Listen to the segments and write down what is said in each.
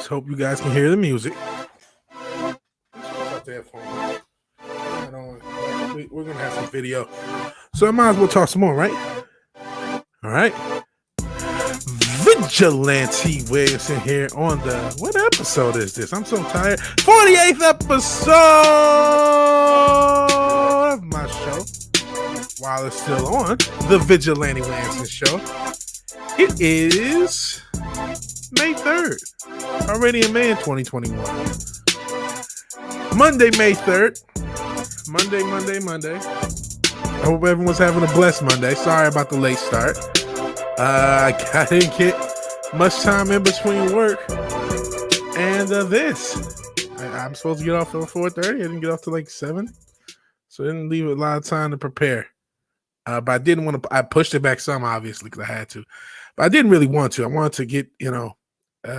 Hope you guys can hear the music. We're gonna have some video, so I might as well talk some more, right? All right. Vigilante Williamson here on the what episode is this? I'm so tired. 48th episode of my show. While it's still on, the Vigilante Williamson show. It is May 3rd. Already in May in 2021. Monday, May 3rd. Monday. I hope everyone's having a blessed Monday. Sorry about the late start. I didn't get much time in between work and this. I'm supposed to get off at 4:30. I didn't get off till like 7. So I didn't leave a lot of time to prepare. But I didn't want to. I pushed it back some, obviously, because I had to. But I didn't really want to. I wanted to get,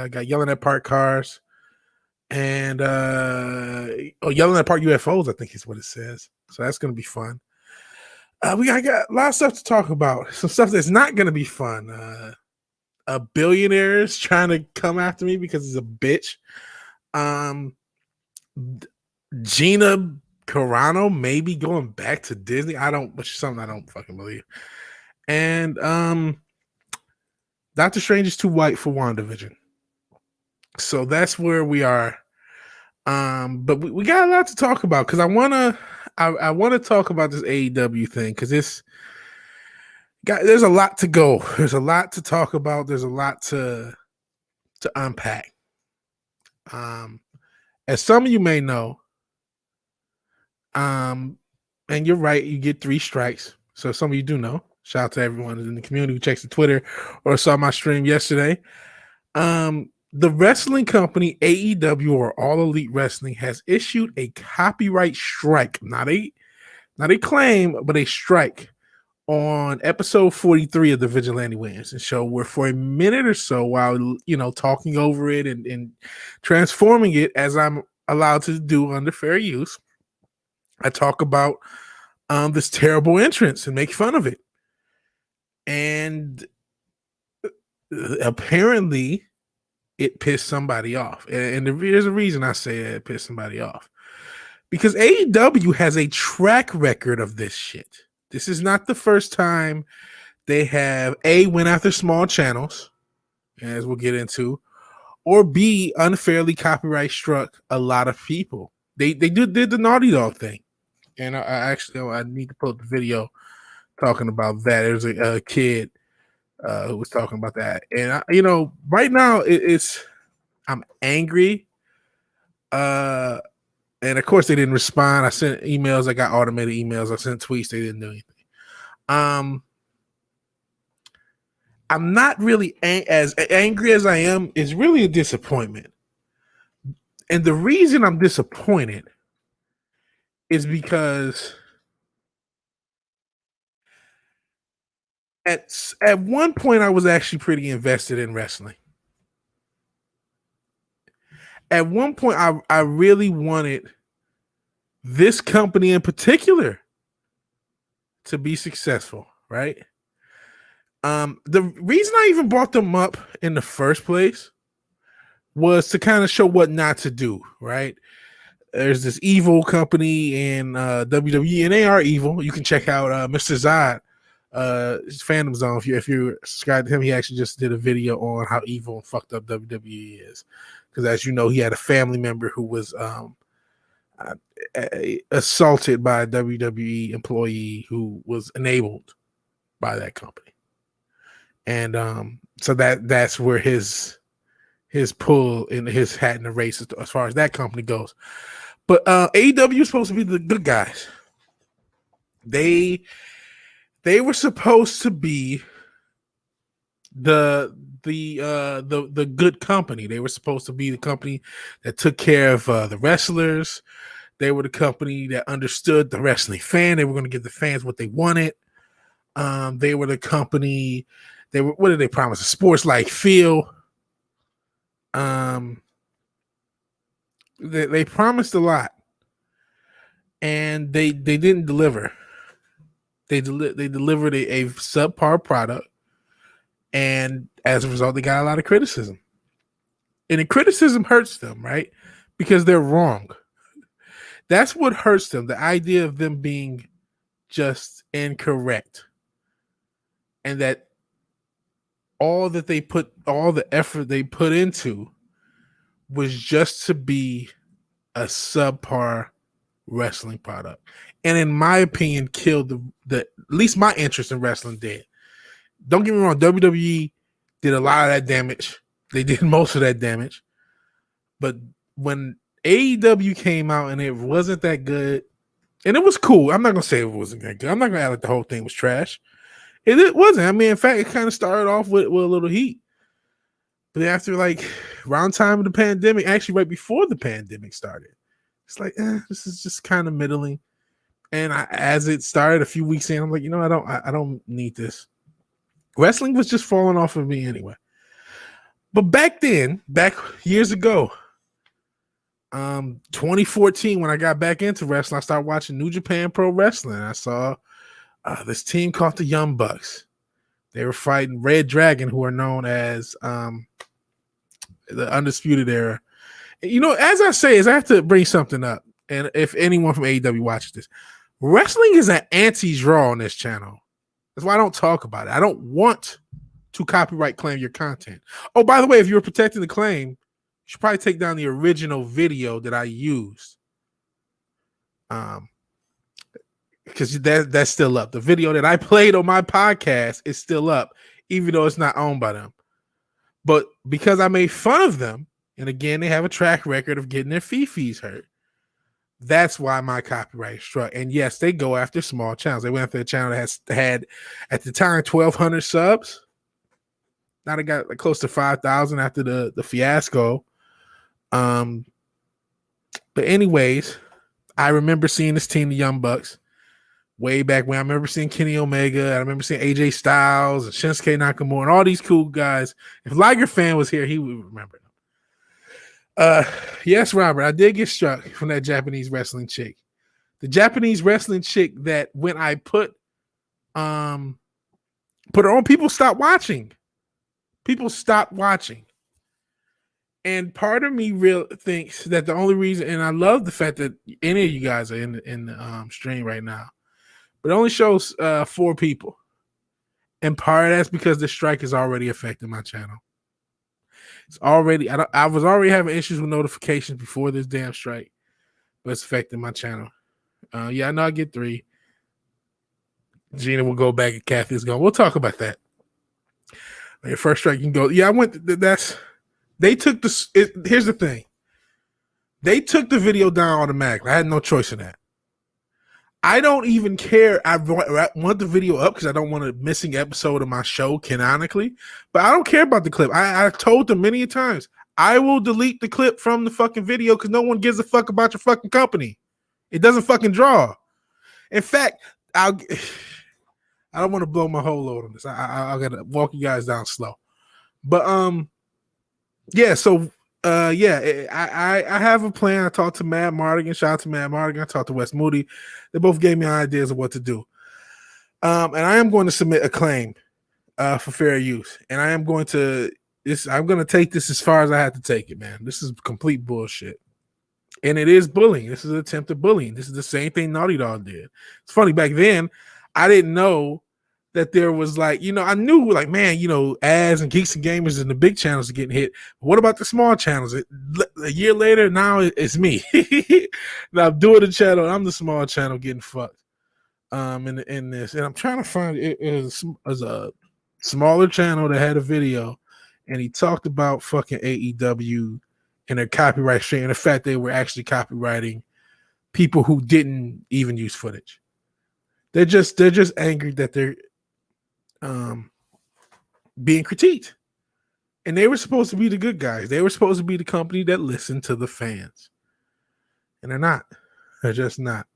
got yelling at parked cars and yelling at parked UFOs, I think is what it says. So that's going to be fun. We got a lot of stuff to talk about. Some stuff that's not going to be fun. A billionaire is trying to come after me because he's a bitch. Gina Corano maybe going back to Disney. Which is something I don't fucking believe. And Doctor Strange is too white for WandaVision. So that's where we are. But we got a lot to talk about because I wanna talk about this AEW thing because there's a lot to go. There's a lot to talk about. There's a lot to unpack. As some of you may know, and you're right, you get 3 strikes. So some of you do know. Shout out to everyone in the community who checks the Twitter or saw my stream yesterday. The wrestling company AEW, or All Elite Wrestling, has issued a copyright strike, not a claim, but a strike on episode 43 of the Vigilante Williamson show, where for a minute or so, while talking over it and transforming it as I'm allowed to do under fair use, I talk about this terrible entrance and make fun of it. And apparently it pissed somebody off. And there's a reason I say it pissed somebody off. Because AEW has a track record of this shit. This is not the first time they have A, went after small channels, as we'll get into, or B, unfairly copyright struck a lot of people. They did the Naughty Dog thing. And I need to pull up the video talking about that. There's a kid who was talking about that. And, right now I'm angry. And of course they didn't respond. I sent emails. I got automated emails. I sent tweets. They didn't do anything. I'm not really as angry as I am. It's really a disappointment. And the reason I'm disappointed is because at one point I was actually pretty invested in wrestling. At one point I really wanted this company in particular to be successful, right? The reason I even brought them up in the first place was to kind of show what not to do, right? There's this evil company in WWE, and they are evil. You can check out Mr. Zod, his Fandom Zone. If you're subscribed to him, he actually just did a video on how evil and fucked up WWE is. Because as you know, he had a family member who was assaulted by a WWE employee who was enabled by that company, and so that's where his pull in his hat in the race as far as that company goes. But AEW is supposed to be the good guys. They were supposed to be the good company. They were supposed to be the company that took care of the wrestlers. They were the company that understood the wrestling fan. They were going to give the fans what they wanted. They were the company. What did they promise? A sports-like feel. They promised a lot, and they didn't deliver. They delivered a subpar product, and as a result, they got a lot of criticism. And the criticism hurts them, right? Because they're wrong. That's what hurts them. The idea of them being just incorrect. And that all the effort they put into was just to be a subpar wrestling product. And in my opinion, killed the at least my interest in wrestling did. Don't get me wrong, WWE did a lot of that damage. They did most of that damage. But when AEW came out and it wasn't that good, and it was cool. I'm not going to say it wasn't that good. I'm not going to act like the whole thing was trash. It wasn't. I mean, in fact, it kind of started off with a little heat. But after like around time of the pandemic, actually right before the pandemic started, it's like, this is just kind of middling. And as it started a few weeks in, I'm like, I don't need this. Wrestling was just falling off of me anyway. But back years ago, 2014, when I got back into wrestling, I started watching New Japan Pro Wrestling. I saw this team called the Young Bucks. They were fighting Red Dragon, who are known as the Undisputed Era. As I say, I have to bring something up. And if anyone from AEW watches this, wrestling is an anti-draw on this channel. That's why I don't talk about it. I don't want to copyright claim your content. Oh, by the way, if you were protecting the claim, you should probably take down the original video that I used. Because that's still up. The video that I played on my podcast is still up, even though it's not owned by them. But because I made fun of them, and again, they have a track record of getting their fees hurt, that's why my copyright struck. And yes, they go after small channels. They went after a channel that had at the time 1,200 subs. Now they got like close to 5,000 after the fiasco. But anyways, I remember seeing this team, the Young Bucks, way back when. I remember seeing Kenny Omega. I remember seeing AJ Styles and Shinsuke Nakamura and all these cool guys. If Liger fan was here, he would remember them. Yes, Robert, I did get struck from that Japanese wrestling chick. The Japanese wrestling chick that when I put her on, people stopped watching. And part of me thinks that the only reason, and I love the fact that any of you guys are in the stream right now, but it only shows 4 people. And part of that's because the strike is already affecting my channel. It's already, I was already having issues with notifications before this damn strike, but it's affecting my channel. Yeah, I know I get 3. Gina will go back and Kathy's going. We'll talk about that. Your first strike, you can go. Yeah, they took here's the thing. They took the video down automatically. I had no choice in that. I don't even care. I want the video up because I don't want a missing episode of my show canonically. But I don't care about the clip. I've told them many times, I will delete the clip from the fucking video because no one gives a fuck about your fucking company. It doesn't fucking draw. In fact, I don't want to blow my whole load on this. I gotta walk you guys down slow. But yeah, so I have a plan. I talked to Matt Mardigan. Shout out to Matt Mardigan. I talked to Wes Moody. They both gave me ideas of what to do. And I am going to submit a claim for fair use. And I'm going to take this as far as I have to take it, man. This is complete bullshit. And it is bullying. This is an attempt at bullying. This is the same thing Naughty Dog did. It's funny, back then, I didn't know that there was like, I knew like, man, ads and Geeks and Gamers and the big channels are getting hit. But what about the small channels? A year later, now it's me. Now I'm doing the channel. I'm the small channel getting fucked in this. And I'm trying to find it as a smaller channel that had a video, and he talked about fucking AEW and their copyright straight, and the fact they were actually copywriting people who didn't even use footage. They're just angry that they're being critiqued. And they were supposed to be the good guys. They were supposed to be the company that listened to the fans. And they're not. They're just not.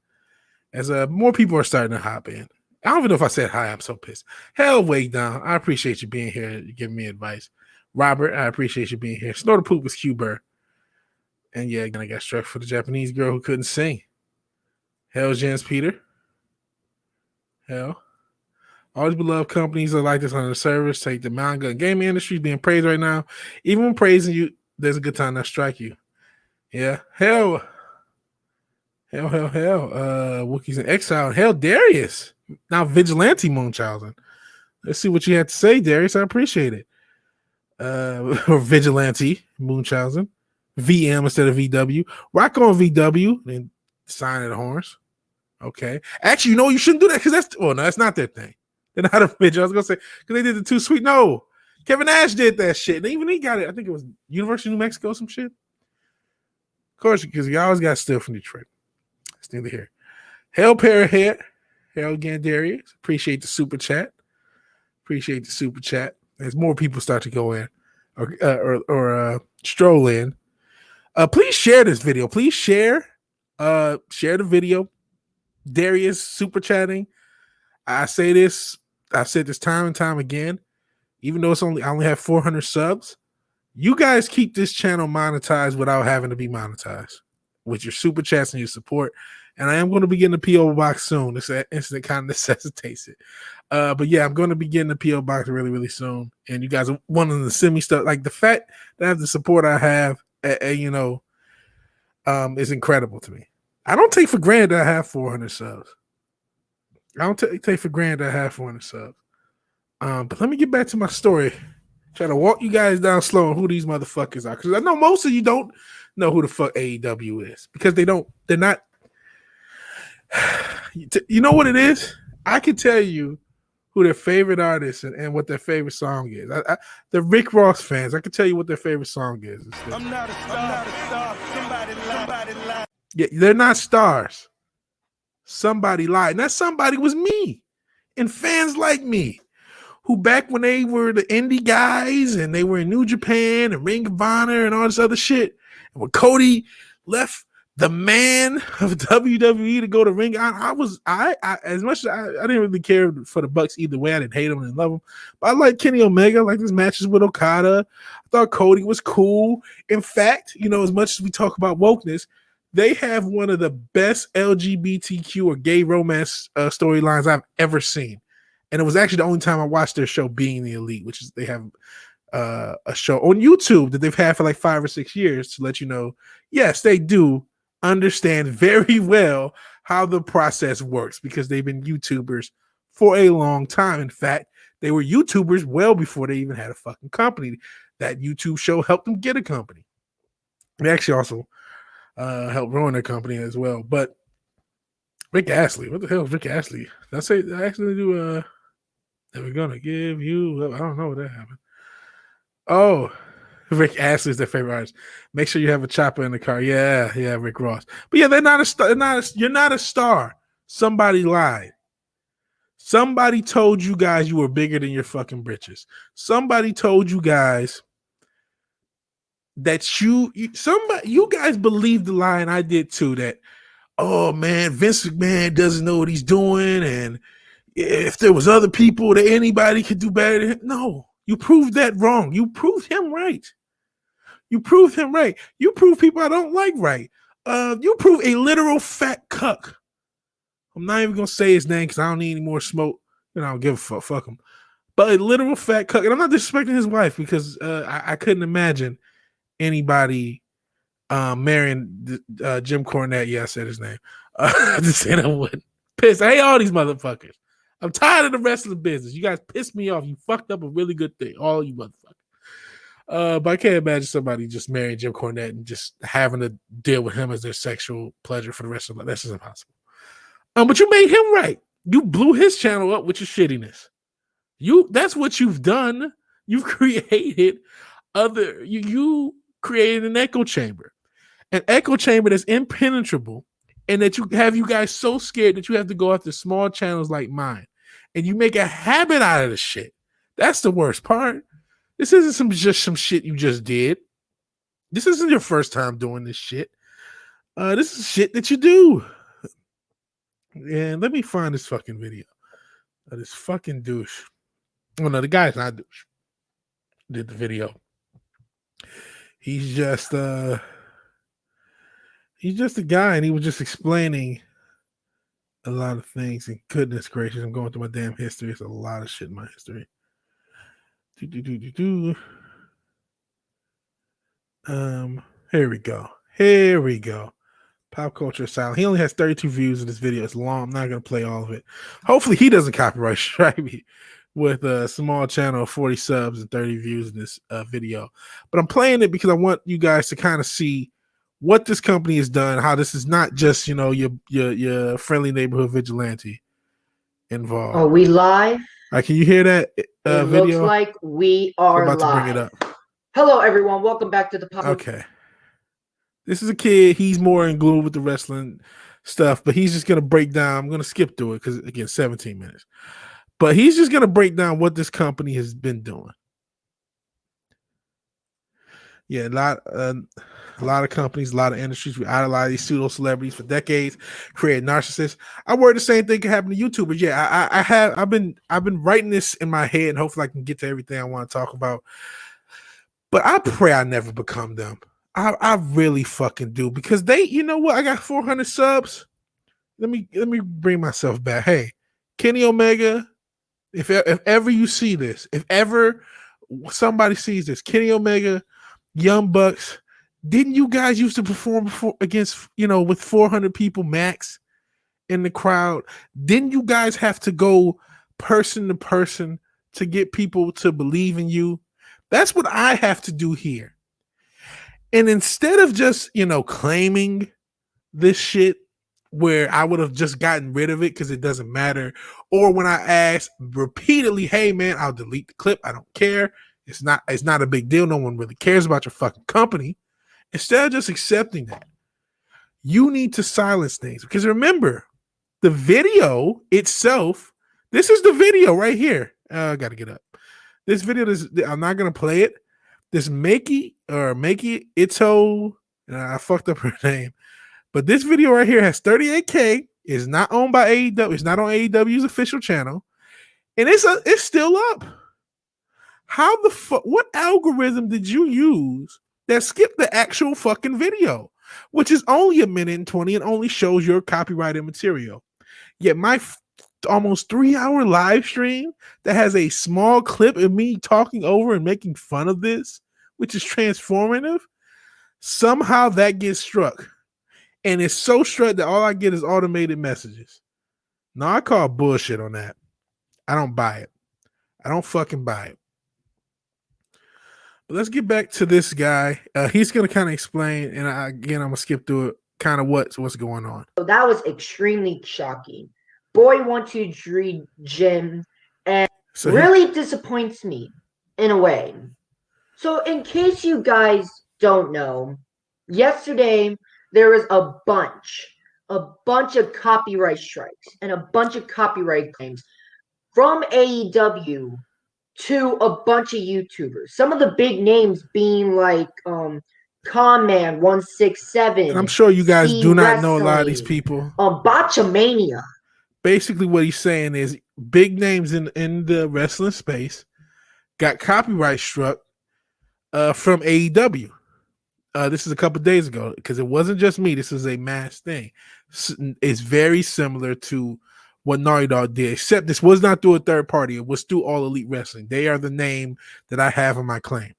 As more people are starting to hop in. I don't even know if I said hi. I'm so pissed. Hell, Wake Down. I appreciate you being here, giving me advice. Robert, I appreciate you being here. Snorter Poop was Q-Burr. And yeah, again, I got struck for the Japanese girl who couldn't sing. Hell, Jens Peter. Hell. All these beloved companies are like this on the service. Take the manga and gaming industry being praised right now. Even when praising you, There's a good time that strike you. Yeah. Hell. Wookiees in exile. Hell, Darius. Now Vigilante Moonchildren. Let's see what you had to say, Darius. I appreciate it. Or Vigilante Moonchildren. VM instead of VW. Rock on VW and sign of the horns. Okay. Actually, you shouldn't do that because that's not their thing. They're not a Vigil. I was gonna say because they did the Too Sweet. No, Kevin Nash did that shit. And even he got it. I think it was University of New Mexico, some shit. Of course, because he always got still from Detroit. It's neither here. Hell Parahit. Hell again, Darius. Appreciate the super chat. As more people start to go in or stroll in. Please share this video. Please share the video. Darius super chatting. I said this time and time again. Even though I only have 400 subs, you guys keep this channel monetized without having to be monetized with your super chats and your support. And I am going to be getting a PO box soon. This incident kind of necessitates it. But yeah, I'm going to be getting a PO box really, really soon. And you guys are wanting to send me stuff. Like the fact that I have the support I have, is incredible to me. I don't take for granted that I have 400 subs. Take for granted that I have 400 subs. But let me get back to my story. Try to walk you guys down slow on who these motherfuckers are. Because I know most of you don't know who the fuck AEW is. Because they're not. You know what it is? I can tell you who their favorite artist and what their favorite song is. The Rick Ross fans, I can tell you what their favorite song is. I'm not a star. Somebody lied. Yeah, they're not stars. Somebody lied. And that somebody was me. And fans like me. Who back when they were the indie guys and they were in New Japan and Ring of Honor and all this other shit. And when Cody left the man of WWE to go to Ring of Honor, I as much as I didn't really care for the Bucks either way. I didn't hate them and love them. But I like Kenny Omega. I like his matches with Okada. I thought Cody was cool. In fact, as much as we talk about wokeness, they have one of the best LGBTQ or gay romance storylines I've ever seen. And it was actually the only time I watched their show, Being the Elite, which is they have a show on YouTube that they've had for like 5 or 6 years to let you know, yes, they do understand very well how the process works because they've been YouTubers for a long time. In fact, they were YouTubers well before they even had a fucking company. That YouTube show helped them get a company. They actually also helped ruin their company as well. But Rick Astley, what the hell is Rick Astley? Did I actually do that we're gonna give you? I don't know what that happened. Oh, Rick Astley is their favorite artist. Make sure you have a chopper in the car. Yeah, Rick Ross. But yeah, they're not a star. You're not a star. Somebody lied. Somebody told you guys you were bigger than your fucking britches. Somebody told you guys that you guys believed the lie, and I did too. That, oh man, Vince McMahon doesn't know what he's doing, and if there was other people that anybody could do better than him. No, you proved that wrong. You proved him right. You proved people I don't like right. You proved a literal fat cuck. I'm not even gonna say his name because I don't need any more smoke. I don't give a fuck. Fuck him. But a literal fat cuck, and I'm not disrespecting his wife because I couldn't imagine anybody marrying Jim Cornette. Yeah, I said his name. I just said I wouldn't. Pissed. I hate all these motherfuckers. I'm tired of the wrestling business. You guys pissed me off. You fucked up a really good thing. All you motherfuckers. But I can't imagine somebody just marrying Jim Cornette and just having to deal with him as their sexual pleasure for the rest of their life. That's just impossible. But you made him right. You blew his channel up with your shittiness. That's what you've done. You've created you created an echo chamber. An echo chamber that's impenetrable, and that you have you guys so scared that you have to go after small channels like mine. And you make a habit out of the shit. That's the worst part. This isn't just some shit you just did. This isn't your first time doing this shit. This is shit that you do. And let me find this fucking video of this fucking douche. Oh no, the guy's not douche. Did the video. He's just a guy, and he was just explaining a lot of things. And goodness gracious, I'm going through my damn history. It's a lot of shit in my history. Here we go. Here we go. Pop culture silent. He only has 32 views in this video. It's long. I'm not gonna play all of it. Hopefully, he doesn't copyright strike me with a small channel of 40 subs and 30 views in this video. But I'm playing it because I want you guys to kind of see what this company has done. How this is not just your friendly neighborhood vigilante involved. Are we live? Can you hear that It video? looks like we are I'm about live. to bring it up. Hello, everyone. Welcome back to the podcast. Okay. This is a kid. He's more in glue with the wrestling stuff, but he's just going to break down. I'm going to skip through it because, again, 17 minutes. But he's just going to break down what this company has been doing. Yeah, a lot of companies, a lot of industries. We idolize these pseudo celebrities for decades, create narcissists. I worry the same thing can happen to YouTubers. Yeah, I've been writing this in my head, and hopefully I can get to everything I want to talk about. But I pray I never become them. I really fucking do, because they, you know what? I got 400 subs. Let me bring myself back. Hey, Kenny Omega, if ever you see this, if ever somebody sees this, Kenny Omega, Young Bucks, didn't you guys used to perform against, with 400 people max in the crowd? Didn't you guys have to go person to person to get people to believe in you? That's what I have to do here. And instead of just, claiming this shit where I would have just gotten rid of it because it doesn't matter, or when I ask repeatedly, hey man, I'll delete the clip, I don't care, it's not a big deal, no one really cares about your fucking company. Instead of just accepting that, you need to silence things. Because remember, the video itself, this is the video right here. I gotta get up. This video, I'm not gonna play it. This Makey Ito, and I fucked up her name, but this video right here has 38K. Is not owned by AEW. It's not on AEW's official channel, and it's still up. How the fuck? What algorithm did you use that skipped the actual fucking video, which is only a minute and 20 and only shows your copyrighted material? Yet my almost 3-hour live stream that has a small clip of me talking over and making fun of this, which is transformative, somehow that gets struck. And it's so struck that all I get is automated messages. No, I call bullshit on that. I don't buy it. I don't fucking buy it. But let's get back to this guy. He's going to kind of explain, and I'm going to skip through it, kind of what's going on. So that was extremely shocking. Boy 123 Jim, and so really disappoints me in a way. So in case you guys don't know, yesterday there was a bunch of copyright strikes and a bunch of copyright claims from AEW to a bunch of YouTubers. Some of the big names being like Conman 167. And I'm sure you guys do not know a lot of these people. Botchamania. Basically, what he's saying is big names in the wrestling space got copyright struck from AEW. This is a couple days ago, because it wasn't just me. This is a mass thing. It's very similar to what Naughty Dog did, except this was not through a third party. It was through All Elite Wrestling. They are the name that I have on my claim.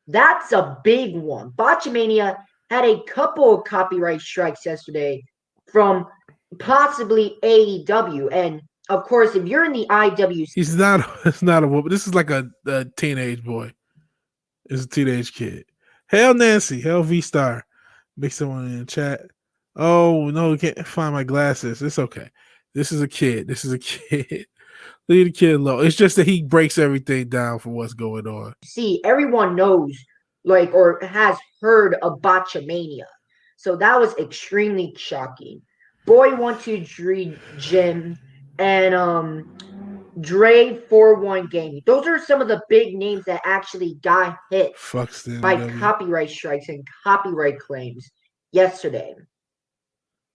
That's a big one. Botchamania had a couple of copyright strikes yesterday from possibly AEW. And of course, if you're in the IW, it's not a woman. This is like a teenage boy. It's a teenage kid. Hell Nancy, hell V-Star. Make someone in the chat. Oh no, we can't find my glasses. It's okay. This is a kid. Leave the kid alone. It's just that he breaks everything down for what's going on. See, everyone knows, or has heard of Botchamania. So that was extremely shocking. Boy 123 Jim and Dre 41 Gaming. Those are some of the big names that actually got hit by copyright strikes and copyright claims yesterday.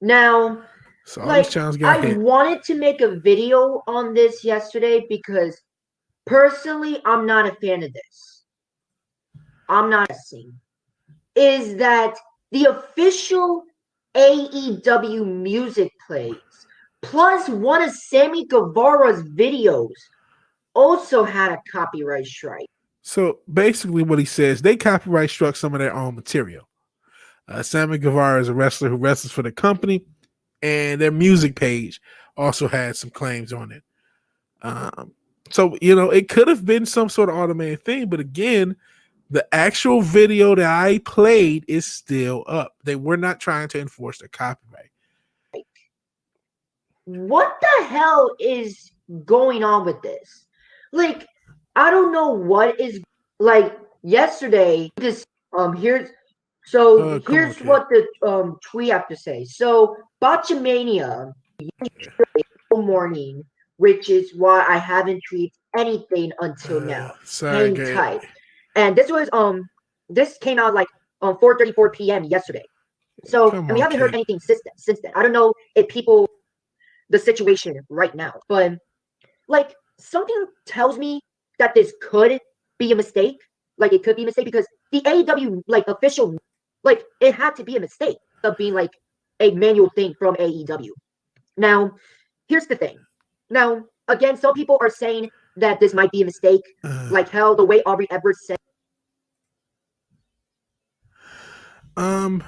Now, so I wanted to make a video on this yesterday because personally, I'm not a fan of this. I'm not seeing. Is that the official AEW music plays, plus one of Sammy Guevara's videos, also had a copyright strike. So basically, what he says, they copyright struck some of their own material. Sammy Guevara is a wrestler who wrestles for the company, and their music page also had some claims on it. So, it could have been some sort of automated thing, but again, the actual video that I played is still up. They were not trying to enforce the copyright. What the hell is going on with this? Like, I don't know what is like yesterday. This here's what the tweet have to say. So Botchamania morning, which is why I haven't tweeted anything until now. Sorry, Hang tight. And this came out like 4:34 p.m. yesterday. So and we haven't heard anything since then. I don't know if people the situation right now, but like something tells me that this could be a mistake. Like it could be a mistake because the AEW like official like it had to be a mistake of being like a manual thing from AEW. Now, here's the thing. Now, again, some people are saying that this might be a mistake. Like hell, the way Aubrey Edwards said. Yeah,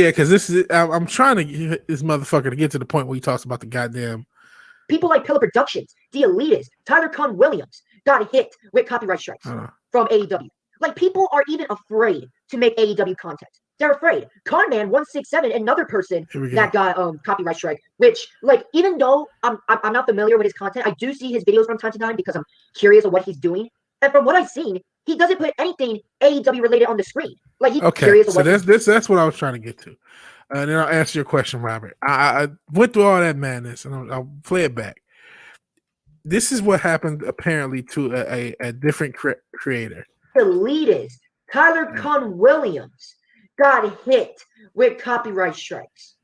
because this is I'm trying to get this motherfucker to get to the point where he talks about the goddamn people like Pillar Productions, The Elitist, Tyler Conn Williams got hit with copyright strikes from AEW. Like people are even afraid to make AEW content. They're afraid. Conman 167, another person that got copyright strike. Which, like, even though I'm not familiar with his content, I do see his videos from time to time because I'm curious of what he's doing. And from what I've seen, he doesn't put anything AEW related on the screen. Like he's curious of what. So that's what I was trying to get to. And then I'll answer your question, Robert. I went through all that madness, and I'll play it back. This is what happened apparently to a different creator. The elitist Tyler Conn Williams got hit with copyright strikes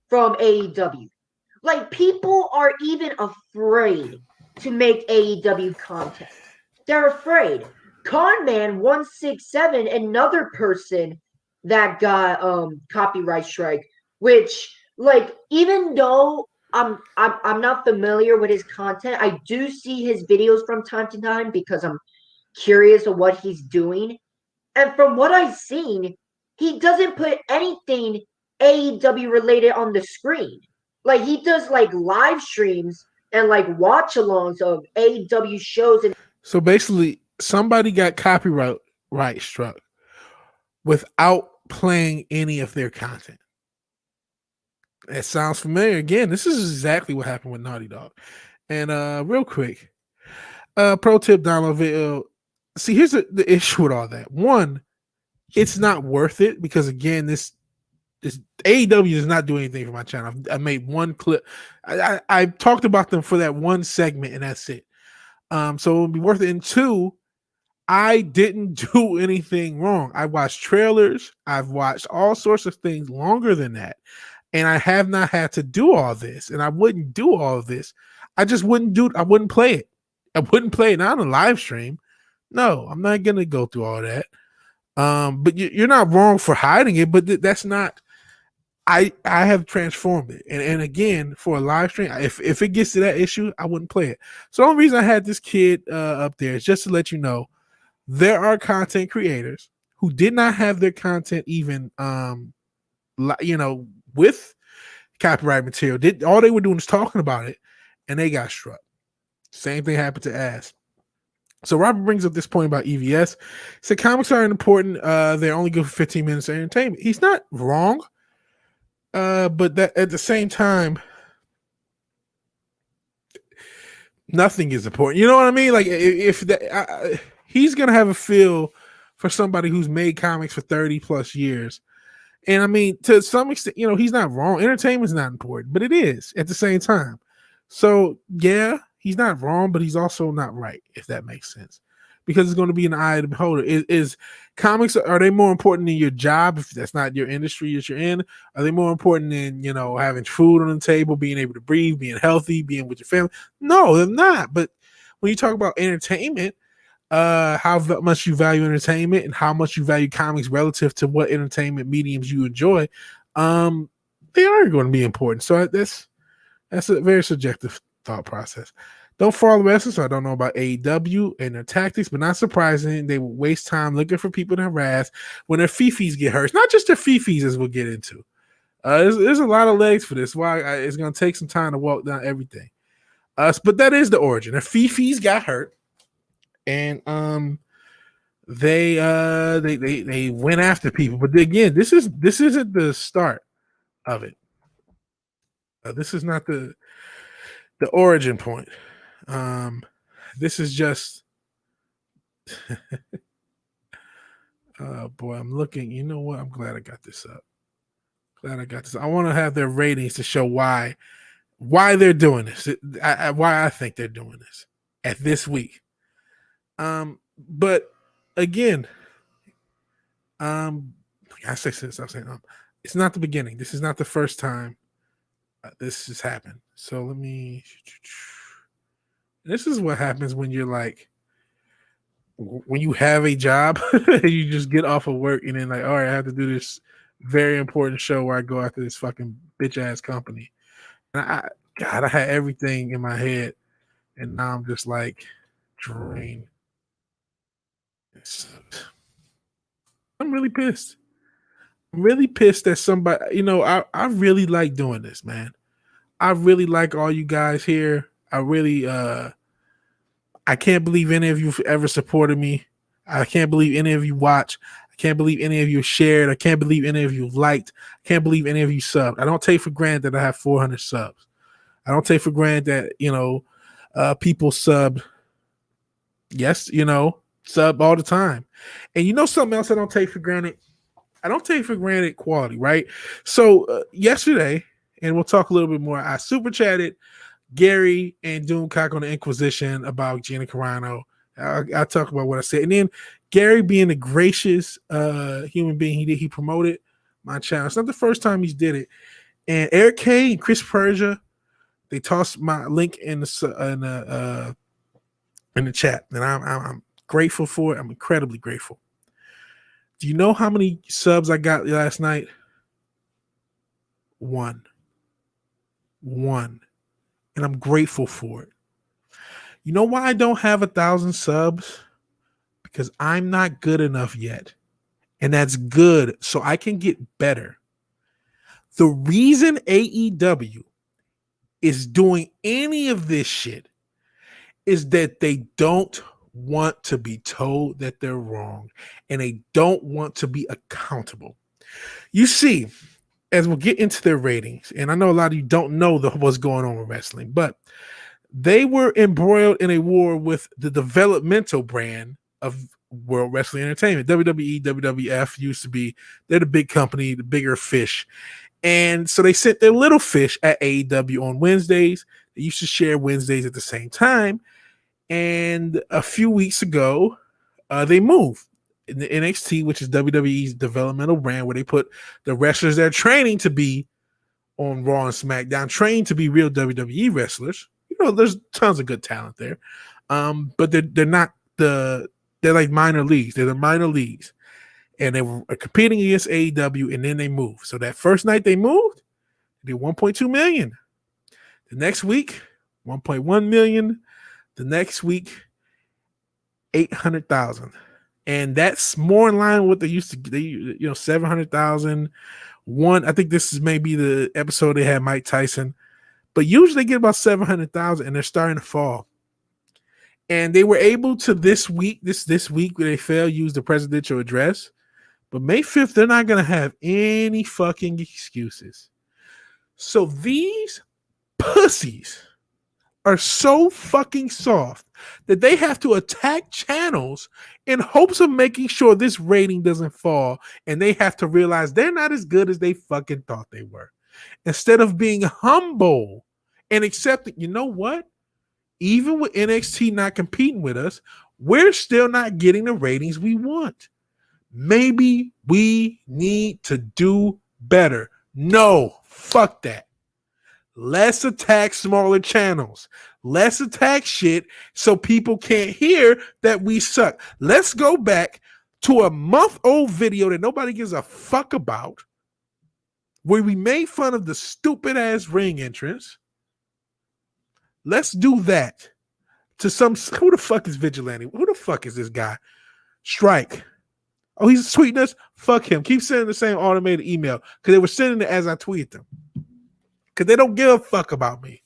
from AEW. Like people are even afraid to make AEW content. They're afraid. Conman 167, another person that got copyright strike, which like even though I'm not familiar with his content, I do see his videos from time to time because I'm curious of what he's doing. And from what I've seen, he doesn't put anything AEW related on the screen. Like he does like live streams and like watch-alongs of AEW shows. And so basically, somebody got copyright struck without playing any of their content. It sounds familiar. Again, this is exactly what happened with Naughty Dog. And real quick, pro tip, download video. See, here's the issue with all that. One, it's not worth it because again, this AEW does not do anything for my channel. I made one clip. I talked about them for that one segment, and that's it. So it would be worth it. And two, I didn't do anything wrong. I watched trailers. I've watched all sorts of things longer than that. And I have not had to do all this. And I wouldn't do all of this. I just wouldn't I wouldn't play it. I wouldn't play it not on a live stream. No, I'm not going to go through all that. But you're not wrong for hiding it, but that's not, I have transformed it. And again, for a live stream, if it gets to that issue, I wouldn't play it. So the only reason I had this kid up there is just to let you know, there are content creators who did not have their content even, with copyright material. All they were doing was talking about it, and they got struck. Same thing happened to Ass. So Robert brings up this point about EVS. He said comics aren't important. They're only good for 15 minutes of entertainment. He's not wrong. But that at the same time, nothing is important. You know what I mean? Like if he's gonna have a feel for somebody who's made comics for 30 plus years. And I mean, to some extent, he's not wrong. Entertainment is not important, but it is at the same time. So yeah, he's not wrong, but he's also not right, if that makes sense. Because it's going to be an eye of the beholder. Is comics, are they more important than your job if that's not your industry that you're in? Are they more important than, having food on the table, being able to breathe, being healthy, being with your family? No, they're not. But when you talk about entertainment, how much you value entertainment and how much you value comics relative to what entertainment mediums you enjoy, they are going to be important. So that's a very subjective thought process. Don't follow wrestling, so I don't know about AEW and their tactics, but not surprising, they would waste time looking for people to harass when their fifis get hurt. It's not just their fifis, as we'll get into. There's a lot of legs for this. It's going to take some time to walk down everything. But that is the origin. Their fifis got hurt, and they went after people. But again, this isn't the start of it. This is not the origin point. This is just boy, I'm looking. You know what? I'm glad I got this up. I want to have their ratings to show why they're doing this. Why I think they're doing this at this week. But again, I say since I'm saying it's not the beginning. This is not the first time this has happened. So let me. This is what happens when you're like, when you have a job, you just get off of work and then like, all right, I have to do this very important show where I go after this fucking bitch ass company. And I had everything in my head, and now I'm just like drained. I'm really pissed. I'm really pissed that somebody, I really like doing this, man. I really like all you guys here. I really, I can't believe any of you ever supported me. I can't believe any of you watch. I can't believe any of you shared. I can't believe any of you liked. I can't believe any of you subbed. I don't take for granted that I have 400 subs. I don't take for granted that, people sub. Yes, sub all the time. And something else I don't take for granted? I don't take for granted quality, right? So yesterday, and we'll talk a little bit more, I super chatted Gary and Doomcock on the Inquisition about Gina Corano. I'll talk about what I said. And then Gary, being the gracious human being he promoted my channel. It's not the first time he's did it. And Eric K and Chris Persia, they tossed my link in the chat. And I'm grateful for it. I'm incredibly grateful. Do you know how many subs I got last night? One. And I'm grateful for it. You know why I don't have 1,000 subs? Because I'm not good enough yet. And that's good, so I can get better. The reason AEW is doing any of this shit is that they don't want to be told that they're wrong, and they don't want to be accountable. You see, as we'll get into their ratings, and I know a lot of you don't know what's going on with wrestling, but they were embroiled in a war with the developmental brand of World Wrestling Entertainment. WWE, WWF used to be, they're the big company, the bigger fish. And so they sent their little fish at AEW on Wednesdays. They used to share Wednesdays at the same time. And a few weeks ago, they moved. In the NXT, which is WWE's developmental brand, where they put the wrestlers they're training to be on Raw and SmackDown, trained to be real WWE wrestlers. There's tons of good talent there. But they're not they're like minor leagues. They're the minor leagues. And they were competing against AEW, and then they moved. So that first night they moved, they did 1.2 million. The next week, 1.1 million. The next week, 800,000. And that's more in line with what they used to do, 700,000. I think this is maybe the episode they had Mike Tyson. But usually they get about 700,000, and they're starting to fall. And they were able to this week where they failed, use the presidential address. But May 5th, they're not going to have any fucking excuses. So these pussies are so fucking soft that they have to attack channels in hopes of making sure this rating doesn't fall, and they have to realize they're not as good as they fucking thought they were. Instead of being humble and accepting, you know what? Even with NXT not competing with us, we're still not getting the ratings we want. Maybe we need to do better. No, fuck that. Let's attack smaller channels. Let's attack shit so people can't hear that we suck. Let's go back to a month-old video that nobody gives a fuck about, where we made fun of the stupid-ass ring entrance. Let's do that. to some. Who the fuck is Vigilante? Who the fuck is this guy? Strike. Oh, he's tweeting us. Fuck him. Keep sending the same automated email because they were sending it as I tweeted them. Because they don't give a fuck about me.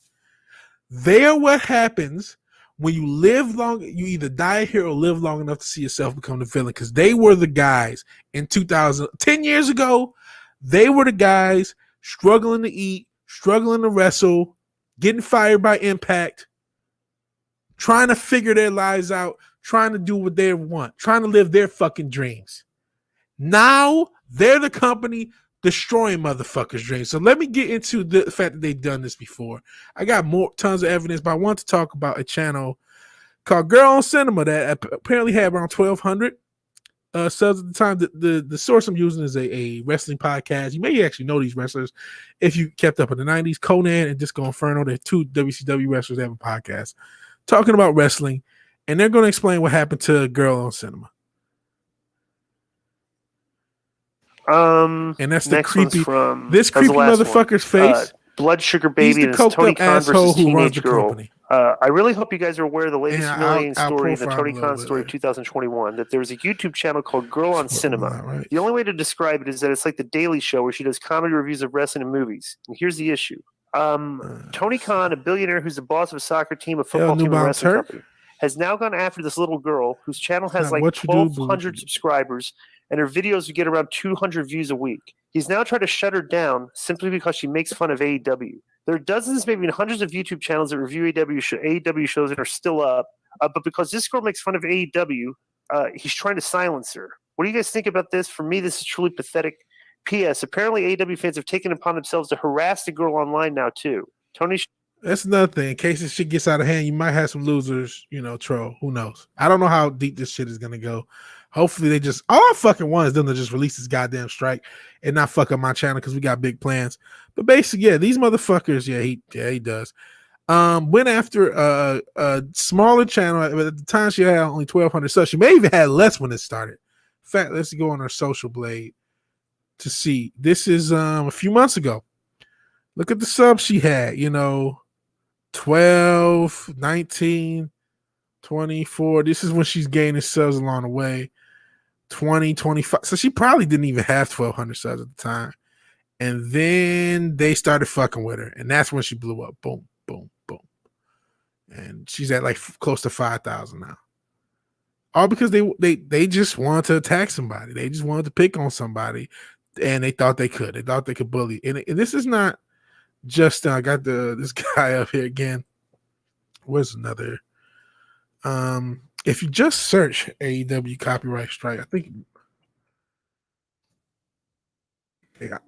They are what happens when you live long. You either die here or live long enough to see yourself become the villain. Because they were the guys in 10 years ago. They were the guys struggling to eat, struggling to wrestle, getting fired by Impact, trying to figure their lives out, trying to do what they want, trying to live their fucking dreams. Now they're the company destroying motherfuckers' dreams. So let me get into the fact that they've done this before. I got tons of evidence, but I want to talk about a channel called Girl on Cinema that apparently had around 1,200 subs at the time. The source I'm using is a wrestling podcast. You may actually know these wrestlers if you kept up in the 90s. Conan and Disco Inferno, they're two WCW wrestlers that have a podcast talking about wrestling, and they're going to explain what happened to Girl on Cinema. And that's the creepy from this creepy motherfucker's face. Blood Sugar Baby and Tony Khan versus Teenage Girl. I really hope you guys are aware of the latest humiliating story, the Tony Khan story of 2021, that there's a YouTube channel called Girl on Cinema. Right. The only way to describe it is that it's like the Daily Show where she does comedy reviews of wrestling and movies. And here's the issue. Tony Khan, a billionaire who's the boss of a soccer team, a football team, and a wrestling company, has now gone after this little girl whose channel has like 1,200 subscribers, and her videos would get around 200 views a week. He's now tried to shut her down simply because she makes fun of AEW. There are dozens, maybe hundreds of YouTube channels that review AEW shows and are still up, but because this girl makes fun of AEW, he's trying to silence her. What do you guys think about this? For me, this is truly pathetic. P.S. Apparently, AEW fans have taken upon themselves to harass the girl online now, too. Tony... That's another thing. In case this shit gets out of hand, you might have some losers, troll. Who knows? I don't know how deep this shit is going to go. Hopefully they just, all I fucking want is them to just release this goddamn strike and not fuck up my channel because we got big plans. But basically, yeah, these motherfuckers, he does. Went after a smaller channel. At the time, she had only 1,200 subs. She may even had less when it started. In fact, let's go on her social blade to see. This is a few months ago. Look at the subs she had, 12, 19, 24. This is when she's gaining subs along the way. 20, 25. So she probably didn't even have 1,200 subs at the time. And then they started fucking with her. And that's when she blew up. Boom, boom, boom. And she's at like close to 5,000 now. All because they just wanted to attack somebody. They just wanted to pick on somebody. And they thought they could. They thought they could bully. And this is not just, I got this guy up here again. Where's another? If you just search AEW copyright strike, I think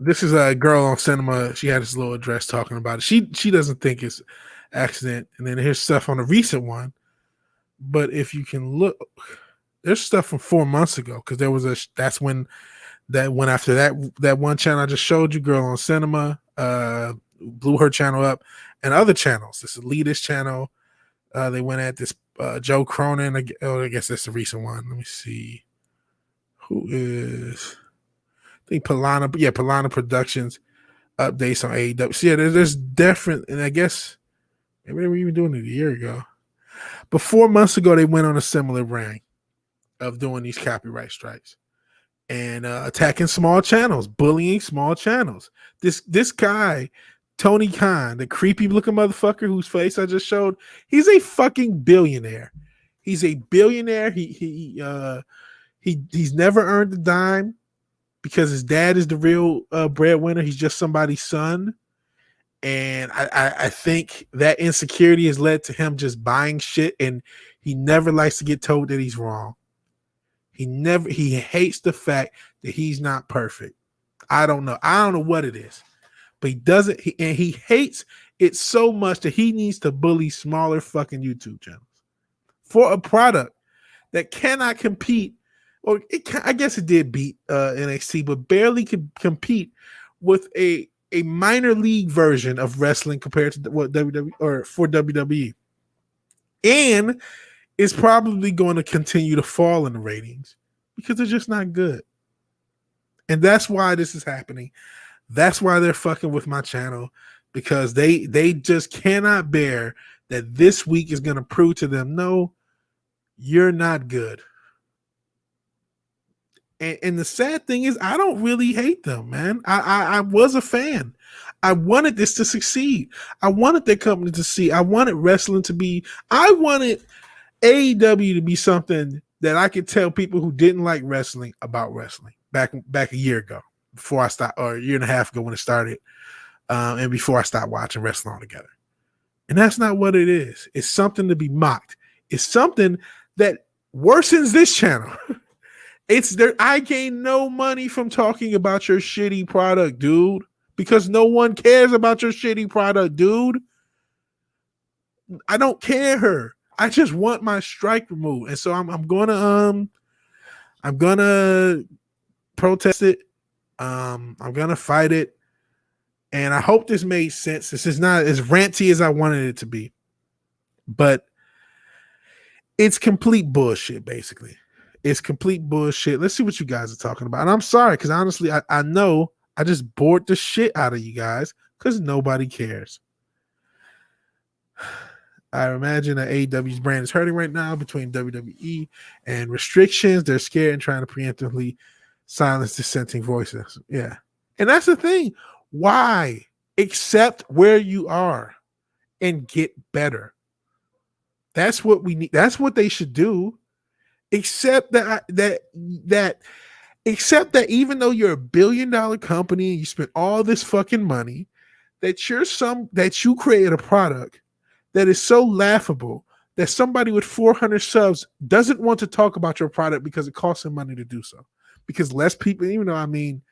this is a Girl on Cinema. She had this little address talking about it. She doesn't think it's accident. And then here's stuff on a recent one. But if you can look, there's stuff from 4 months ago because that's when that went after that one channel I just showed you, Girl on Cinema, blew her channel up, and other channels. This elitist channel. They went at this Joe Cronin. I guess that's the recent one. Let me see. Who is? I think Polana. Yeah, Polana Productions updates on AEW. So yeah, there's different, and I guess maybe they were even doing it a year ago. But 4 months ago, they went on a similar rant of doing these copyright strikes and attacking small channels, bullying small channels. This guy, Tony Khan, the creepy looking motherfucker whose face I just showed, he's a fucking billionaire. He's a billionaire. He's never earned a dime because his dad is the real breadwinner. He's just somebody's son. And I think that insecurity has led to him just buying shit, and he never likes to get told that he's wrong. He hates the fact that he's not perfect. I don't know what it is. But he doesn't, and he hates it so much that he needs to bully smaller fucking YouTube channels for a product that cannot compete, or I guess it did beat NXT, but barely could compete with a minor league version of wrestling compared to what WWE or for WWE, and is probably going to continue to fall in the ratings because they're just not good, and that's why this is happening. That's why they're fucking with my channel, because they just cannot bear that this week is going to prove to them, no, you're not good. And the sad thing is, I don't really hate them, man. I was a fan. I wanted this to succeed. I wanted their company to see. I wanted wrestling to be. I wanted AEW to be something that I could tell people who didn't like wrestling about wrestling back a year ago, before I stopped, or a year and a half ago when it started, and before I stopped watching wrestling altogether. And that's not what it is. It's something to be mocked. It's something that worsens this channel. It's there. I gain no money from talking about your shitty product, dude, because no one cares about your shitty product, dude. I don't care. I just want my strike removed, and so I'm gonna protest it. I'm gonna fight it, and I hope this made sense. This is not as ranty as I wanted it to be, but it's complete bullshit, basically. It's complete bullshit. Let's see what you guys are talking about. And I'm sorry, because honestly, I know I just bored the shit out of you guys because nobody cares. I imagine that AEW's brand is hurting right now between WWE and restrictions. They're scared and trying to preemptively silence dissenting voices. Yeah. And that's the thing. Why? Accept where you are and get better. That's what we need. That's what they should do. Except that even though you're $1 billion company and you spent all this fucking money, that you created a product that is so laughable that somebody with 400 subs doesn't want to talk about your product because it costs them money to do so. Because less people, even though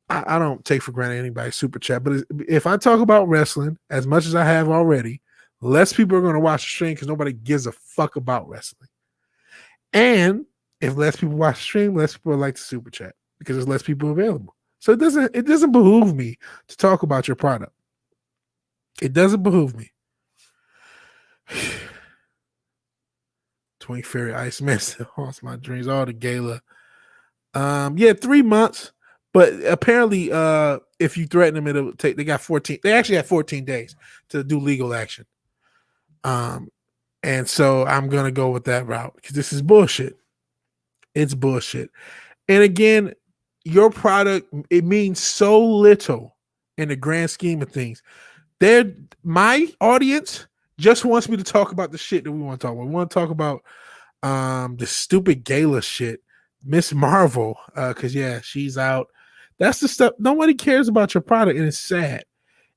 I don't take for granted anybody's super chat, but if I talk about wrestling as much as I have already, less people are going to watch the stream because nobody gives a fuck about wrestling. And if less people watch the stream, less people like to super chat because there's less people available. So it doesn't behoove me to talk about your product. It doesn't behoove me. Twink Fairy Iceman still haunts my dreams. All the gala. 3 months. But apparently, if you threaten them, it'll take. They actually have 14 days to do legal action. And so I'm gonna go with that route because this is bullshit. It's bullshit. And again, your product, it means so little in the grand scheme of things. My audience just wants me to talk about the shit that we want to talk about. We want to talk about the stupid gala shit, Miss Marvel, because she's out. That's the stuff. Nobody cares about your product, and it's sad.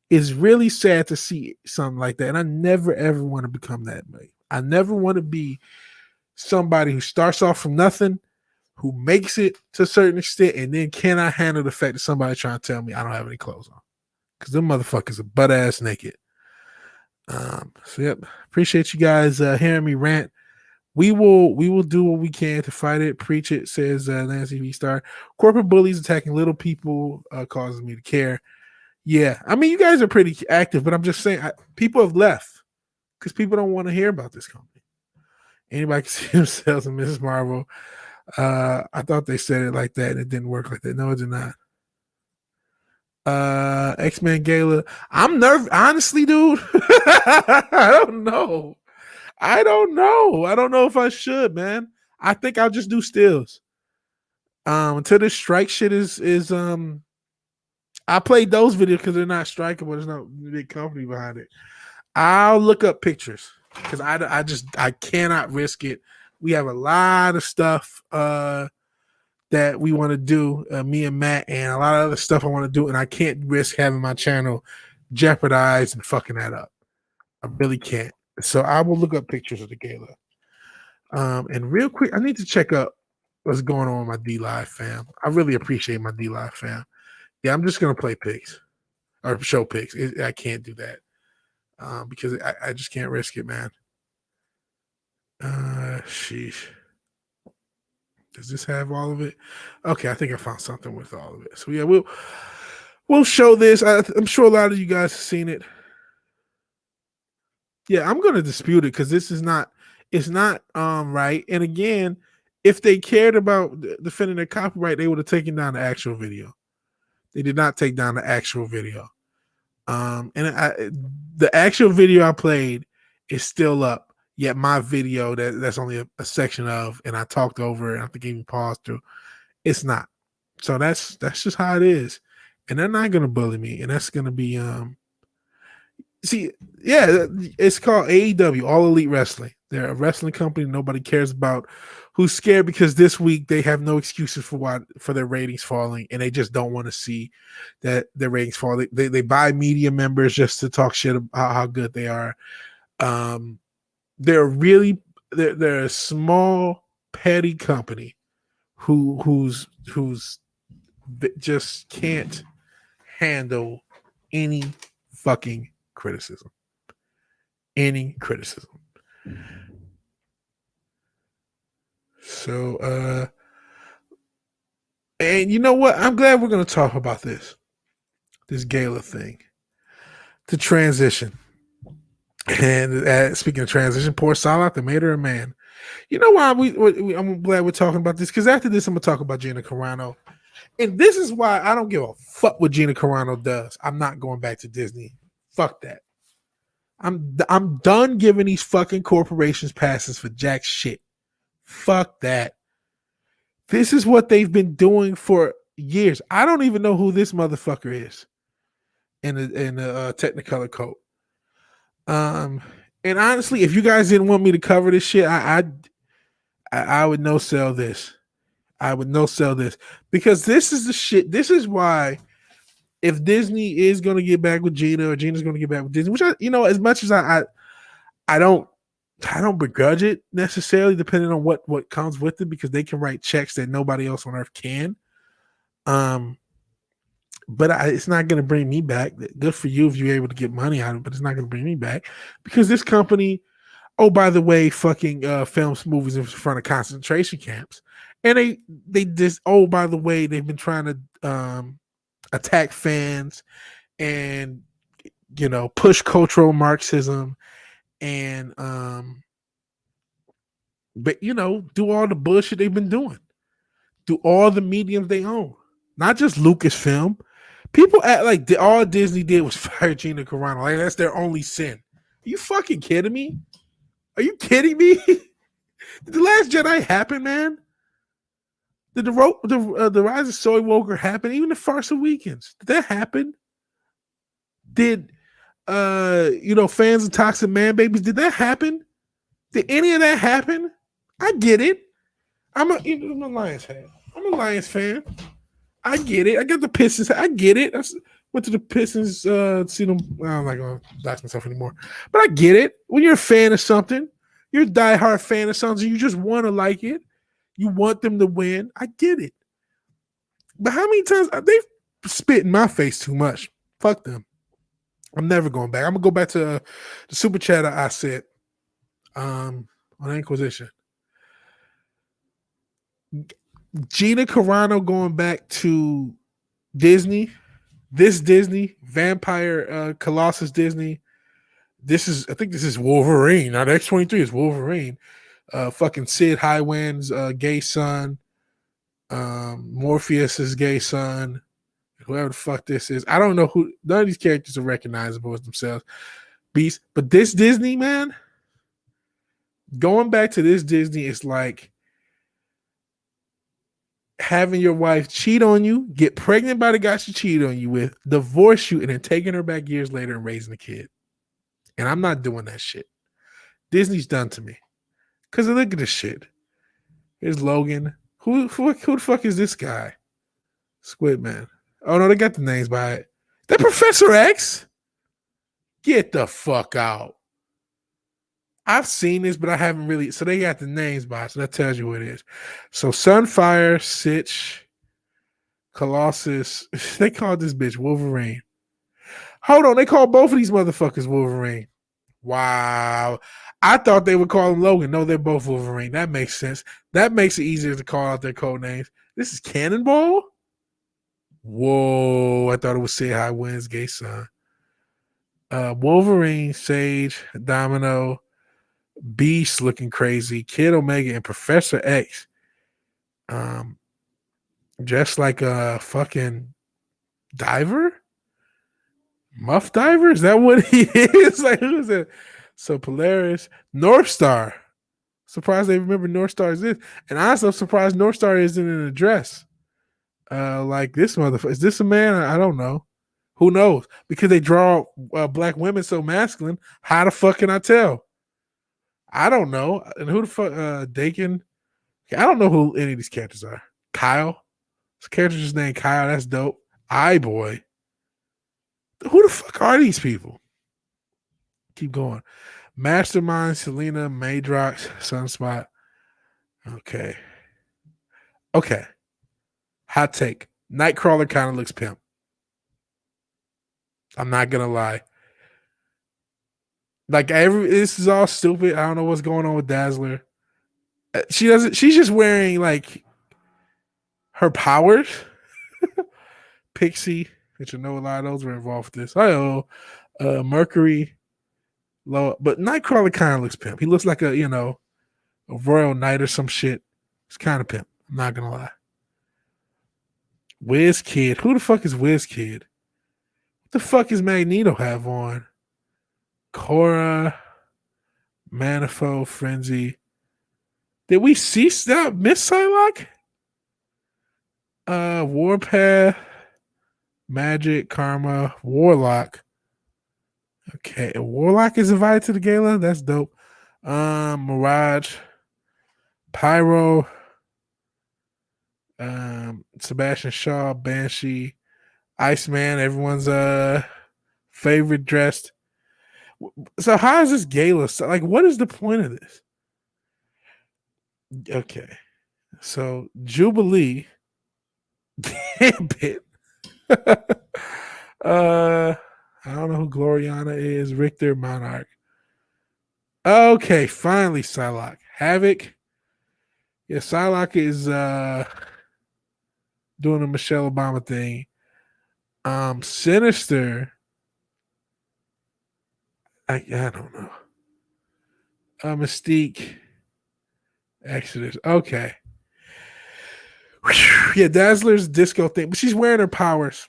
It's really sad to see something like that. And I never ever want to become that way. I never want to be somebody who starts off from nothing, who makes it to a certain extent, and then cannot handle the fact that somebody trying to tell me I don't have any clothes on. Because them motherfuckers are butt ass naked. Appreciate you guys hearing me rant. We will do what we can to fight it, preach it, says Nancy V Star. Corporate bullies attacking little people causes me to care. Yeah, I mean, you guys are pretty active, but I'm just saying, people have left because people don't want to hear about this company. Anybody can see themselves in Mrs. Marvel. I thought they said it like that, and it didn't work like that. No, it did not. X-Men Gala. I'm nervous, honestly, dude. I don't know. I don't know if I should, man. I think I'll just do stills. Until this strike shit is I played those videos because they're not strikable. There's no big company behind it. I'll look up pictures because I cannot risk it. We have a lot of stuff that we want to do, me and Matt, and a lot of other stuff I want to do, and I can't risk having my channel jeopardized and fucking that up. I really can't. So I will look up pictures of the gala. And real quick, I need to check up what's going on with my D-Live fam. I really appreciate my D-Live fam. Yeah, I'm just going to play picks or show picks. I can't do that because I just can't risk it, man. Sheesh. Does this have all of it? Okay, I think I found something with all of it. So yeah, we'll show this. I'm sure a lot of you guys have seen it. Yeah, I'm gonna dispute it because it's not right. And again, if they cared about defending their copyright, they would have taken down the actual video. They did not take down the actual video. And the actual video I played is still up. Yet my video that's only a section of, and I talked over it. I have to give you pause through. It's not. So that's just how it is, and they're not gonna bully me, and that's gonna be See, yeah, it's called AEW, All Elite Wrestling. They're a wrestling company nobody cares about. Who's scared because this week they have no excuses for their ratings falling, and they just don't want to see that their ratings fall. They buy media members just to talk shit about how good they are. They're a small petty company who's just can't handle any fucking criticism. Any criticism. So and you know what? I'm glad we're gonna talk about this gala thing. To transition. And speaking of transition, poor Salah, they made her a man. You know why I'm glad we're talking about this? Because after this, I'm gonna talk about Gina Corano. And this is why I don't give a fuck what Gina Corano does. I'm not going back to Disney. Fuck that. I'm done giving these fucking corporations passes for jack shit. Fuck that. This is what they've been doing for years. I don't even know who this motherfucker is in the Technicolor coat. And honestly, if you guys didn't want me to cover this shit, I would no sell this. I would no sell this because this is the shit. This is why if Disney is going to get back with Gina or Gina's going to get back with Disney, which as much as I don't begrudge it necessarily, depending on what comes with it, because they can write checks that nobody else on earth can. But it's not going to bring me back. Good for you if you're able to get money out of it, but it's not going to bring me back because this company, oh, by the way, fucking films movies in front of concentration camps. And they just, oh, by the way, they've been trying to attack fans and, push cultural Marxism and, but, do all the bullshit they've been doing. Do all the mediums they own. Not just Lucasfilm. People act like all Disney did was fire Gina Carano. Like that's their only sin. Are you fucking kidding me? Are you kidding me? Did The Last Jedi happen, man? Did the Rise of Soy Woker happen? Even the Farce of Weekends. Did that happen? Did Fans of Toxic Man Babies, did that happen? Did any of that happen? I get it. I'm a Lions fan. I'm a Lions fan. I get it. I got the Pistons. I get it. I went to the Pistons, see them. I'm not going to dox myself anymore. But I get it. When you're a fan of something, you're a diehard fan of something, you just want to like it. You want them to win. I get it. But how many times they've spit in my face too much? Fuck them. I'm never going back. I'm going to go back to the super chat I said on Inquisition. Gina Carano going back to Disney, this Disney, Vampire Colossus Disney. I think this is Wolverine. Not X-23 is Wolverine. Fucking Sid Highwind's gay son. Morpheus's gay son. Whoever the fuck this is. I don't know who. None of these characters are recognizable as themselves. Beast. But this Disney, man, going back to this Disney is like having your wife cheat on you, get pregnant by the guy she cheated on you with, divorce you, and then taking her back years later and raising a kid. And I'm not doing that shit. Disney's done to me. Because look at this shit. Here's Logan. Who the fuck is this guy? Squid Man. Oh, no, they got the names by it. That Professor X? Get the fuck out. I've seen this, but I haven't really. So they got the names by it, so that tells you what it is. So Sunfire, Sitch, Colossus. They called this bitch Wolverine. Hold on, they call both of these motherfuckers Wolverine. Wow. I thought they would call him Logan. No, they're both Wolverine. That makes sense. That makes it easier to call out their code names. This is Cannonball? Whoa. I thought it was Sid Highwind's gay son. Wolverine, Sage, Domino, Beast looking crazy, Kid Omega, and Professor X. Just like a fucking diver? Muff Diver? Is that what he is? Like, who is it? So Polaris, North Star. Surprised they remember North Star is this. And honestly, I'm surprised North Star isn't in a dress. Like this motherfucker. Is this a man? I don't know. Who knows? Because they draw black women so masculine. How the fuck can I tell? I don't know. And who the fuck? Dakin. I don't know who any of these characters are. Kyle. This character's just named Kyle. That's dope. Boy. Who the fuck are these people? Keep going. Mastermind, Selena, Madrox, Sunspot. Okay. Hot take. Nightcrawler kind of looks pimp. I'm not gonna lie. Like this is all stupid. I don't know what's going on with Dazzler. She's just wearing like her powers. Pixie, which I know a lot of those were involved with this. Mercury. Low, but Nightcrawler kind of looks pimp. He looks like a royal knight or some shit. It's kind of pimp. I'm not gonna lie. Wiz Kid. Who the fuck is Wiz Kid? What the fuck is Magneto have on? Cora, Manifold, Frenzy. Did we see that? Miss Psylocke? Warpath, Magic, Karma, Warlock. Okay, Warlock is invited to the gala. That's dope. Mirage, Pyro, Sebastian Shaw, Banshee, Iceman, everyone's favorite dressed. So how is this gala? Like, what is the point of this? Okay, so Jubilee, Gambit. I don't know who Gloriana is. Richter, Monarch. Okay, finally Psylocke. Havoc. Yeah, Psylocke is doing a Michelle Obama thing. Sinister. I don't know. Mystique. Exodus. Okay. Yeah, Dazzler's disco thing, but she's wearing her powers.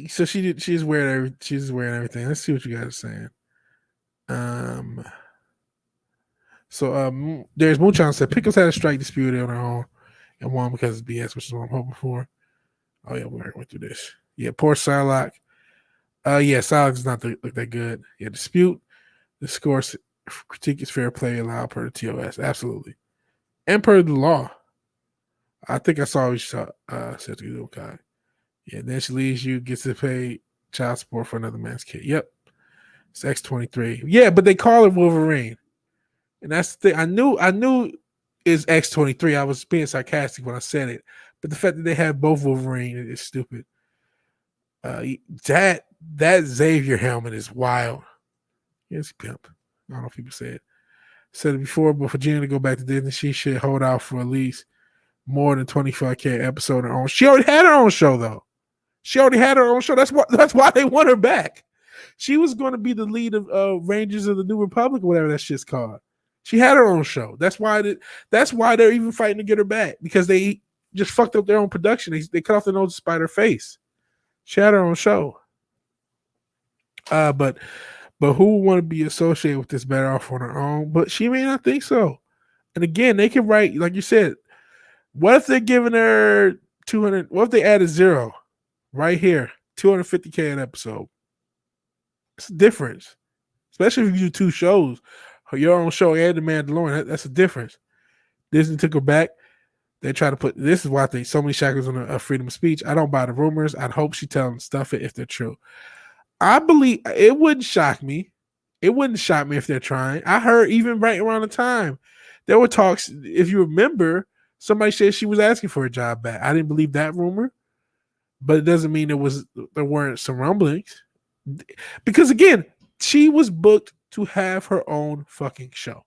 So she's wearing everything. Let's see what you guys are saying. So there's Moonshine said Pickles had a strike dispute on her own and won because it's BS, which is what I'm hoping for. Oh yeah, we already went through this. Yeah, poor Psylocke. Yeah, Psylocke does not look that good. Yeah, dispute. The score critique is fair play allowed per the TOS. Absolutely. And per the law. I think I saw what you said to okay. Yeah, then she leaves you, gets to pay child support for another man's kid. Yep. It's X-23. Yeah, but they call it Wolverine. And that's the thing. I knew it's X-23. I was being sarcastic when I said it. But the fact that they have both Wolverine is stupid. That Xavier helmet is wild. Yes, pimp. I don't know if people say it. Said it before, but for Gina to go back to Disney, she should hold out for at least more than 25K episode her own. She already had her own show, though. She already had her own show. That's why they want her back. She was going to be the lead of Rangers of the New Republic or whatever that shit's called. She had her own show. That's why they're even fighting to get her back, because they just fucked up their own production. They cut off their nose to spite her face. She had her own show. But who would want to be associated with this better off on her own? But she may not think so. And again, they can write, like you said, what if they're giving her 200? What if they add a zero right here, 250K an episode? It's a difference, especially if you do two shows, your own show and The Mandalorian. That's a difference. Disney took her back. They try to put, this is why I think so many shackles on a freedom of speech. I don't buy the rumors. I'd hope she tell them stuff if they're true. I believe it wouldn't shock me. It wouldn't shock me if they're trying. I heard even right around the time there were talks. If you remember, somebody said she was asking for a job back. I didn't believe that rumor, but it doesn't mean there weren't some rumblings. Because again, she was booked to have her own fucking show.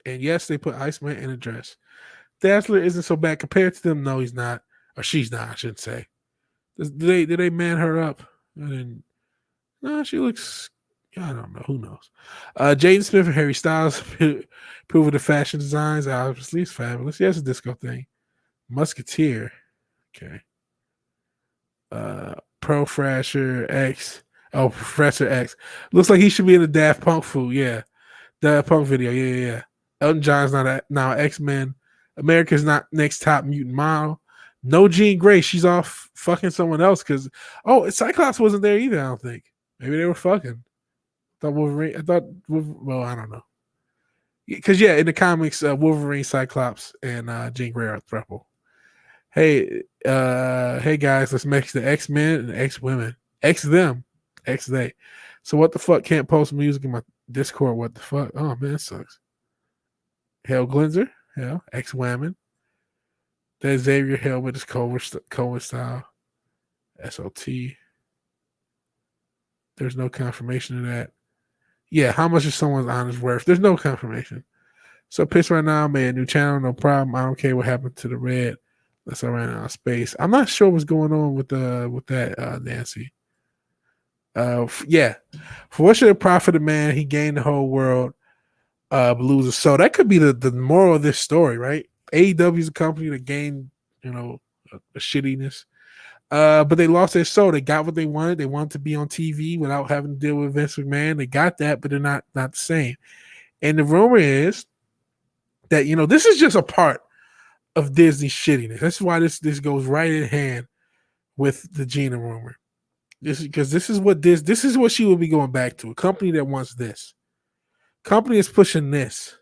And yes, they put Iceman in a dress. Dazzler isn't so bad compared to them. No, he's not. Or she's not, I shouldn't say. Did they man her up? No, she looks, I don't know. Who knows? Jaden Smith and Harry Styles proving the fashion designs. Obviously, it's fabulous. Yeah, it's a disco thing. Musketeer. Okay. Pro Frasher X. Oh, Professor X. Looks like he should be in the Daft Punk food. Yeah. Daft Punk video. Yeah. Elton John's now X-Men. America's not next top mutant model. No Jean Grey. She's off fucking someone else because Cyclops wasn't there either, I don't think. Maybe they were fucking. Wolverine. I don't know. Because in the comics, Wolverine, Cyclops, and Jean Grey are throuple. Hey guys, let's mix the X-Men and X-Women. X-them. X-they. So what the fuck? Can't post music in my Discord. What the fuck? Oh man, that sucks. Hell Glenzer. Hell. X-Women. That Xavier Hell with his COVID style. SOT. There's no confirmation of that. Yeah, how much is someone's honest worth? There's no confirmation. So pissed right now, made a new channel, no problem. I don't care what happened to the red. That's all right now. Space. I'm not sure what's going on with that, Nancy. For what should it profit a man? He gained the whole world, but loses. So that could be the moral of this story, right? AEW is a company that gained, a shittiness. But they lost their soul. They got what they wanted. They wanted to be on TV without having to deal with Vince McMahon. They got that, but they're not the same. And the rumor is that, this is just a part of Disney's shittiness. That's why this goes right in hand with the Gina rumor. This is what she will be going back to. A company that wants this. Company is pushing this.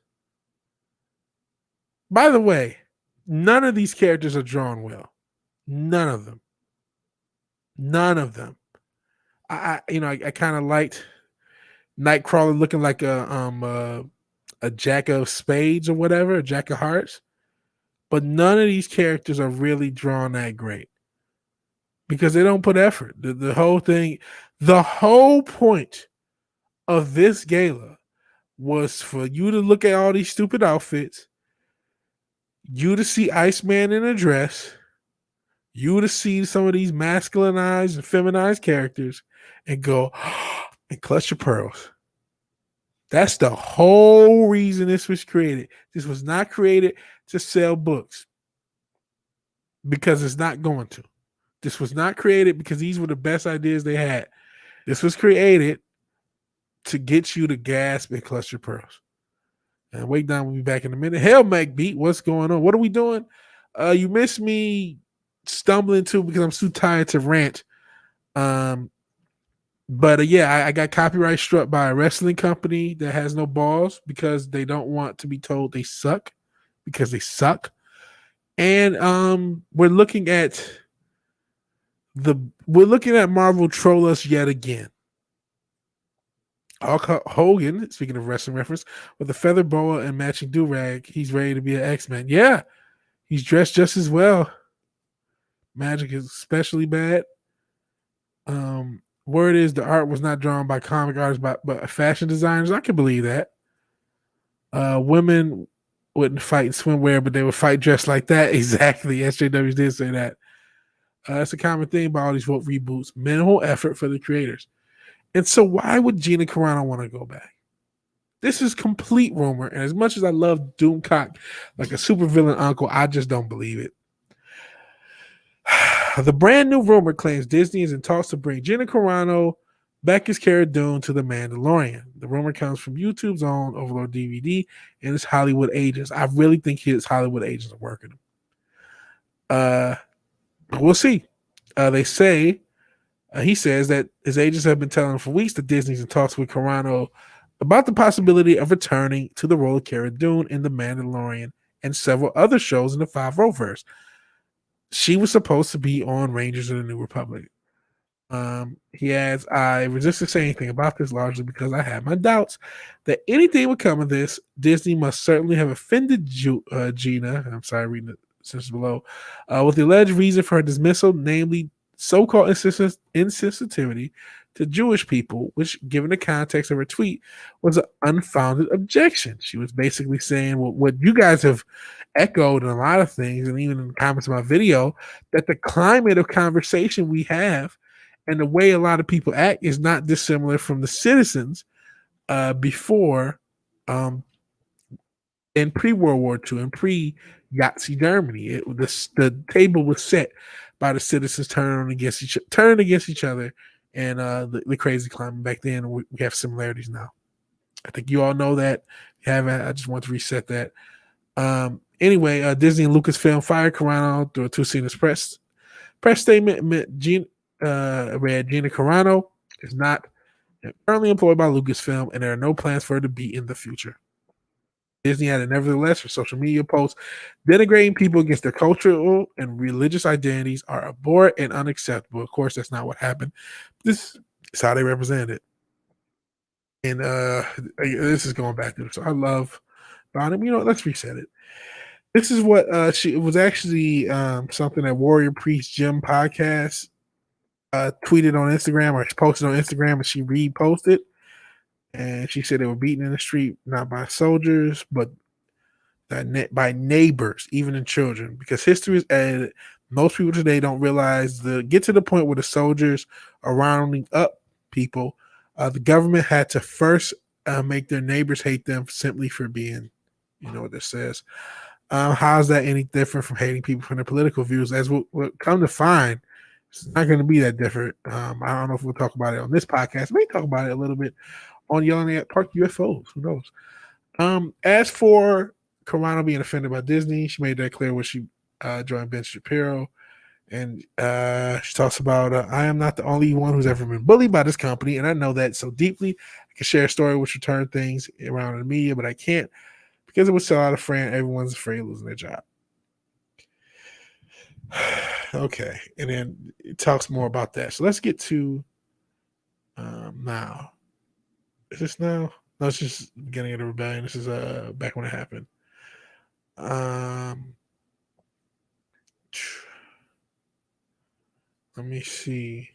By the way, none of these characters are drawn well. None of them. I kind of liked Nightcrawler looking like a Jack of Spades or whatever, a Jack of Hearts. But none of these characters are really drawn that great because they don't put effort. The whole thing, the whole point of this gala was for you to look at all these stupid outfits, you to see Iceman in a dress, you to see some of these masculinized and feminized characters and go and clutch your pearls. That's the whole reason this was created. This was not created to sell books because it's not going to. This was not created because these were the best ideas they had. This was created to get you to gasp and clutch your pearls. And Wake Down will be back in a minute. Hell, McBeat, what's going on? What are we doing? You missed me stumbling too because I'm too tired to rant. But I got copyright struck by a wrestling company that has no balls because they don't want to be told they suck because they suck. And we're looking at Marvel troll us yet again. Hulk Hogan, speaking of wrestling reference, with a feather boa and matching do-rag, he's ready to be an X-Men. Yeah, he's dressed just as well. Magic is especially bad. Word is the art was not drawn by comic artists, but fashion designers. I can believe that. Women wouldn't fight in swimwear, but they would fight dressed like that. Exactly. SJWs did say that. That's a common thing about all these woke reboots. Minimal effort for the creators. And so why would Gina Corano want to go back? This is complete rumor. And as much as I love Doomcock like a supervillain uncle, I just don't believe it. The brand new rumor claims Disney is in talks to bring Gina Carano back as Cara Dune to The Mandalorian. The rumor comes from YouTube's own Overlord DVD and his Hollywood agents. I really think his Hollywood agents are working him. We'll see. He says that his agents have been telling him for weeks that Disney's in talks with Carano about the possibility of returning to the role of Cara Dune in The Mandalorian and several other shows in the 5-verse. She was supposed to be on Rangers of the New Republic. He adds, I resist to say anything about this largely because I have my doubts that anything would come of this. Disney must certainly have offended Gina. I'm sorry, reading the sentence below. With the alleged reason for her dismissal, namely so-called insensitivity to Jewish people, which, given the context of her tweet, was an unfounded objection. She was basically saying what you guys have echoed in a lot of things, and even in the comments of my video, that the climate of conversation we have and the way a lot of people act is not dissimilar from the citizens before in pre-World War II and pre-Nazi Germany. The table was set by the citizens turning against each other and the crazy climbing back then. We have similarities now. I think you all know that. If you haven't, I just want to reset that. Anyway, Disney and Lucasfilm fired Corano through a 2 scenes press statement. Read Gina Corano is not currently employed by Lucasfilm, and there are no plans for her to be in the future. Disney added, nevertheless, her social media posts denigrating people against their cultural and religious identities are abhorrent and unacceptable. Of course, that's not what happened. This is how they represented it. And this is going back to it. So I love Bonham. Let's reset it. This is what it was actually something that Warrior Priest Jim podcast tweeted on Instagram, or posted on Instagram, and she reposted. And she said they were beaten in the street, not by soldiers, but by neighbors, even in children. Because history is added. Most people today don't realize get to the point where the soldiers are rounding up people. The government had to first make their neighbors hate them simply for being, what this says. How's that any different from hating people for their political views? As we'll come to find, it's not going to be that different. I don't know if we'll talk about it on this podcast. Maybe talk about it a little bit on Yelling at Park UFOs. Who knows? As for Corano being offended by Disney, she made that clear when she joined Ben Shapiro. And she talks about, I am not the only one who's ever been bullied by this company, and I know that so deeply. I can share a story which will turn things around in the media, but I can't because it would sell out a friend. Everyone's afraid of losing their job. Okay, and then it talks more about that. So let's get to now. Is this now? No, it's just the beginning of the rebellion. This is back when it happened. Let me see.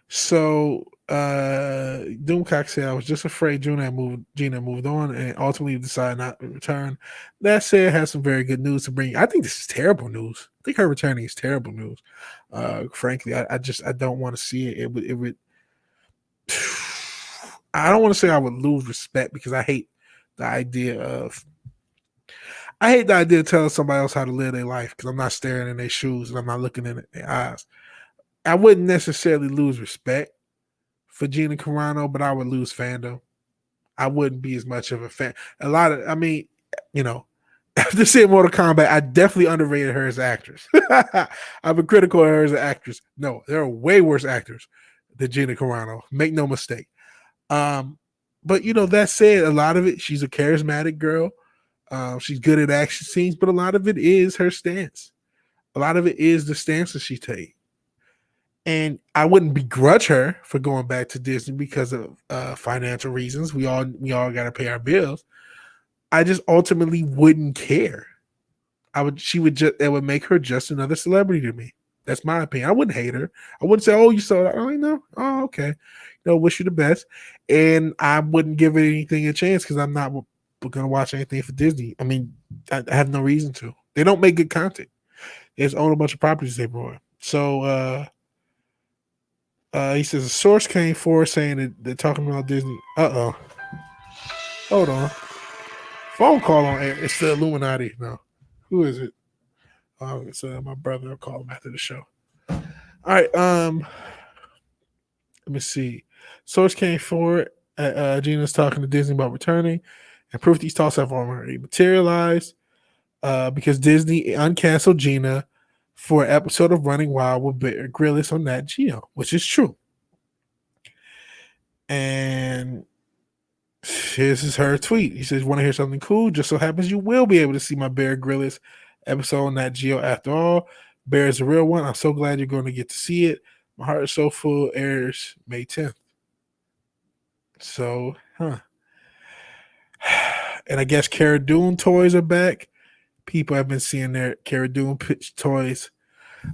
So Doomcock said, I was just afraid Gina moved on and ultimately decided not to return. That said, has some very good news to bring. I think this is terrible news. I think her returning is terrible news. Frankly, I don't want to see it. It would I don't want to say I would lose respect because I hate the idea of telling somebody else how to live their life because I'm not staring in their shoes and I'm not looking in their eyes. I wouldn't necessarily lose respect for Gina Carano, but I would lose fandom. I wouldn't be as much of a fan. After seeing Mortal Kombat, I definitely underrated her as an actress. I've been critical of her as an actress. No, there are way worse actors than Gina Carano. Make no mistake. But that said, a lot of it, she's a charismatic girl. She's good at action scenes, but a lot of it is her stance. A lot of it is the stance that she takes. And I wouldn't begrudge her for going back to Disney because of financial reasons. We all got to pay our bills. I just ultimately wouldn't care. That would make her just another celebrity to me. That's my opinion. I wouldn't hate her. I wouldn't say, "Oh, you saw that? Oh, no. Oh, okay. Wish you the best." And I wouldn't give it anything a chance because I'm not going to watch anything for Disney. I mean, I have no reason to. They don't make good content. They just own a bunch of properties they bought. So he says a source came forward saying that they're talking about Disney. Hold on. Phone call on air. It's the Illuminati. No. Who is it? Oh, it's my brother. I'll call him after the show. All right. Let me see. Source came forward. Gina's talking to Disney about returning, and proof these talks have already materialized because Disney uncanceled Gina for an episode of Running Wild with Bear Grylls on Nat Geo, which is true. And this is her tweet. He says, "Want to hear something cool? Just so happens you will be able to see my Bear Grylls episode on Nat Geo after all. Bear is a real one. I'm so glad you're going to get to see it. My heart is so full." Airs May 10th. So, And I guess Cara Dune toys are back. People have been seeing their Cara Dune pitch toys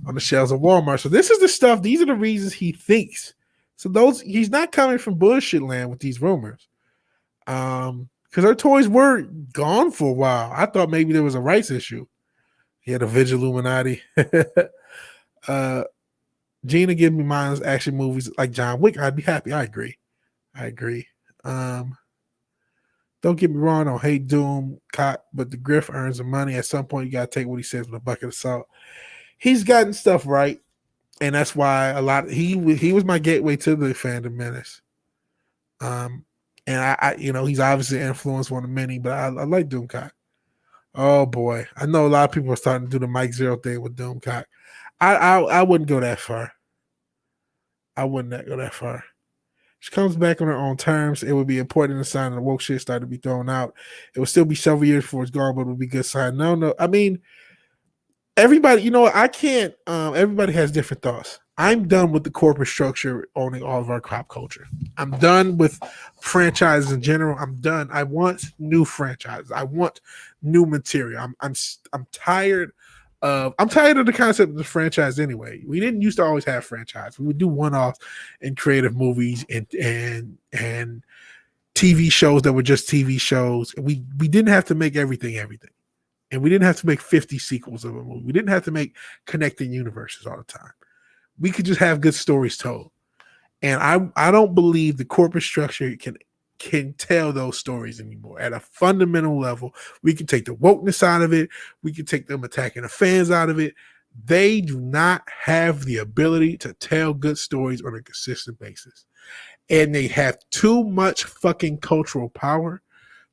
on the shelves of Walmart. So this is the stuff. These are the reasons he thinks. So he's not coming from bullshit land with these rumors. Because our toys were gone for a while. I thought maybe there was a rights issue. He had a Vigilante. Gina give me mine action movies like John Wick. I'd be happy. I agree. Don't get me wrong. I don't hate Doom, but the Griff earns the money. At some point, you got to take what he says with a bucket of salt. He's gotten stuff right. And that's why he was my gateway to the Phantom Menace. And I he's obviously influenced one of many, but I like Doomcock. Oh boy, I know a lot of people are starting to do the Mike Zero thing with Doomcock. I wouldn't go that far. I wouldn't go that far. She comes back on her own terms. It would be important to sign the woke shit started to be thrown out. It would still be several years before it's gone, but it would be a good sign. No. I mean, everybody, I can't. Everybody has different thoughts. I'm done with the corporate structure owning all of our pop culture. I'm done with franchises in general. I'm done. I want new franchises. I want new material. I'm tired of the concept of the franchise anyway. We didn't used to always have franchise. We would do one-offs in creative movies and TV shows that were just TV shows. We didn't have to make everything. And we didn't have to make 50 sequels of a movie. We didn't have to make connecting universes all the time. We could just have good stories told. And I don't believe the corporate structure can tell those stories anymore. At a fundamental level, we can take the wokeness out of it. We can take them attacking the fans out of it. They do not have the ability to tell good stories on a consistent basis. And they have too much fucking cultural power.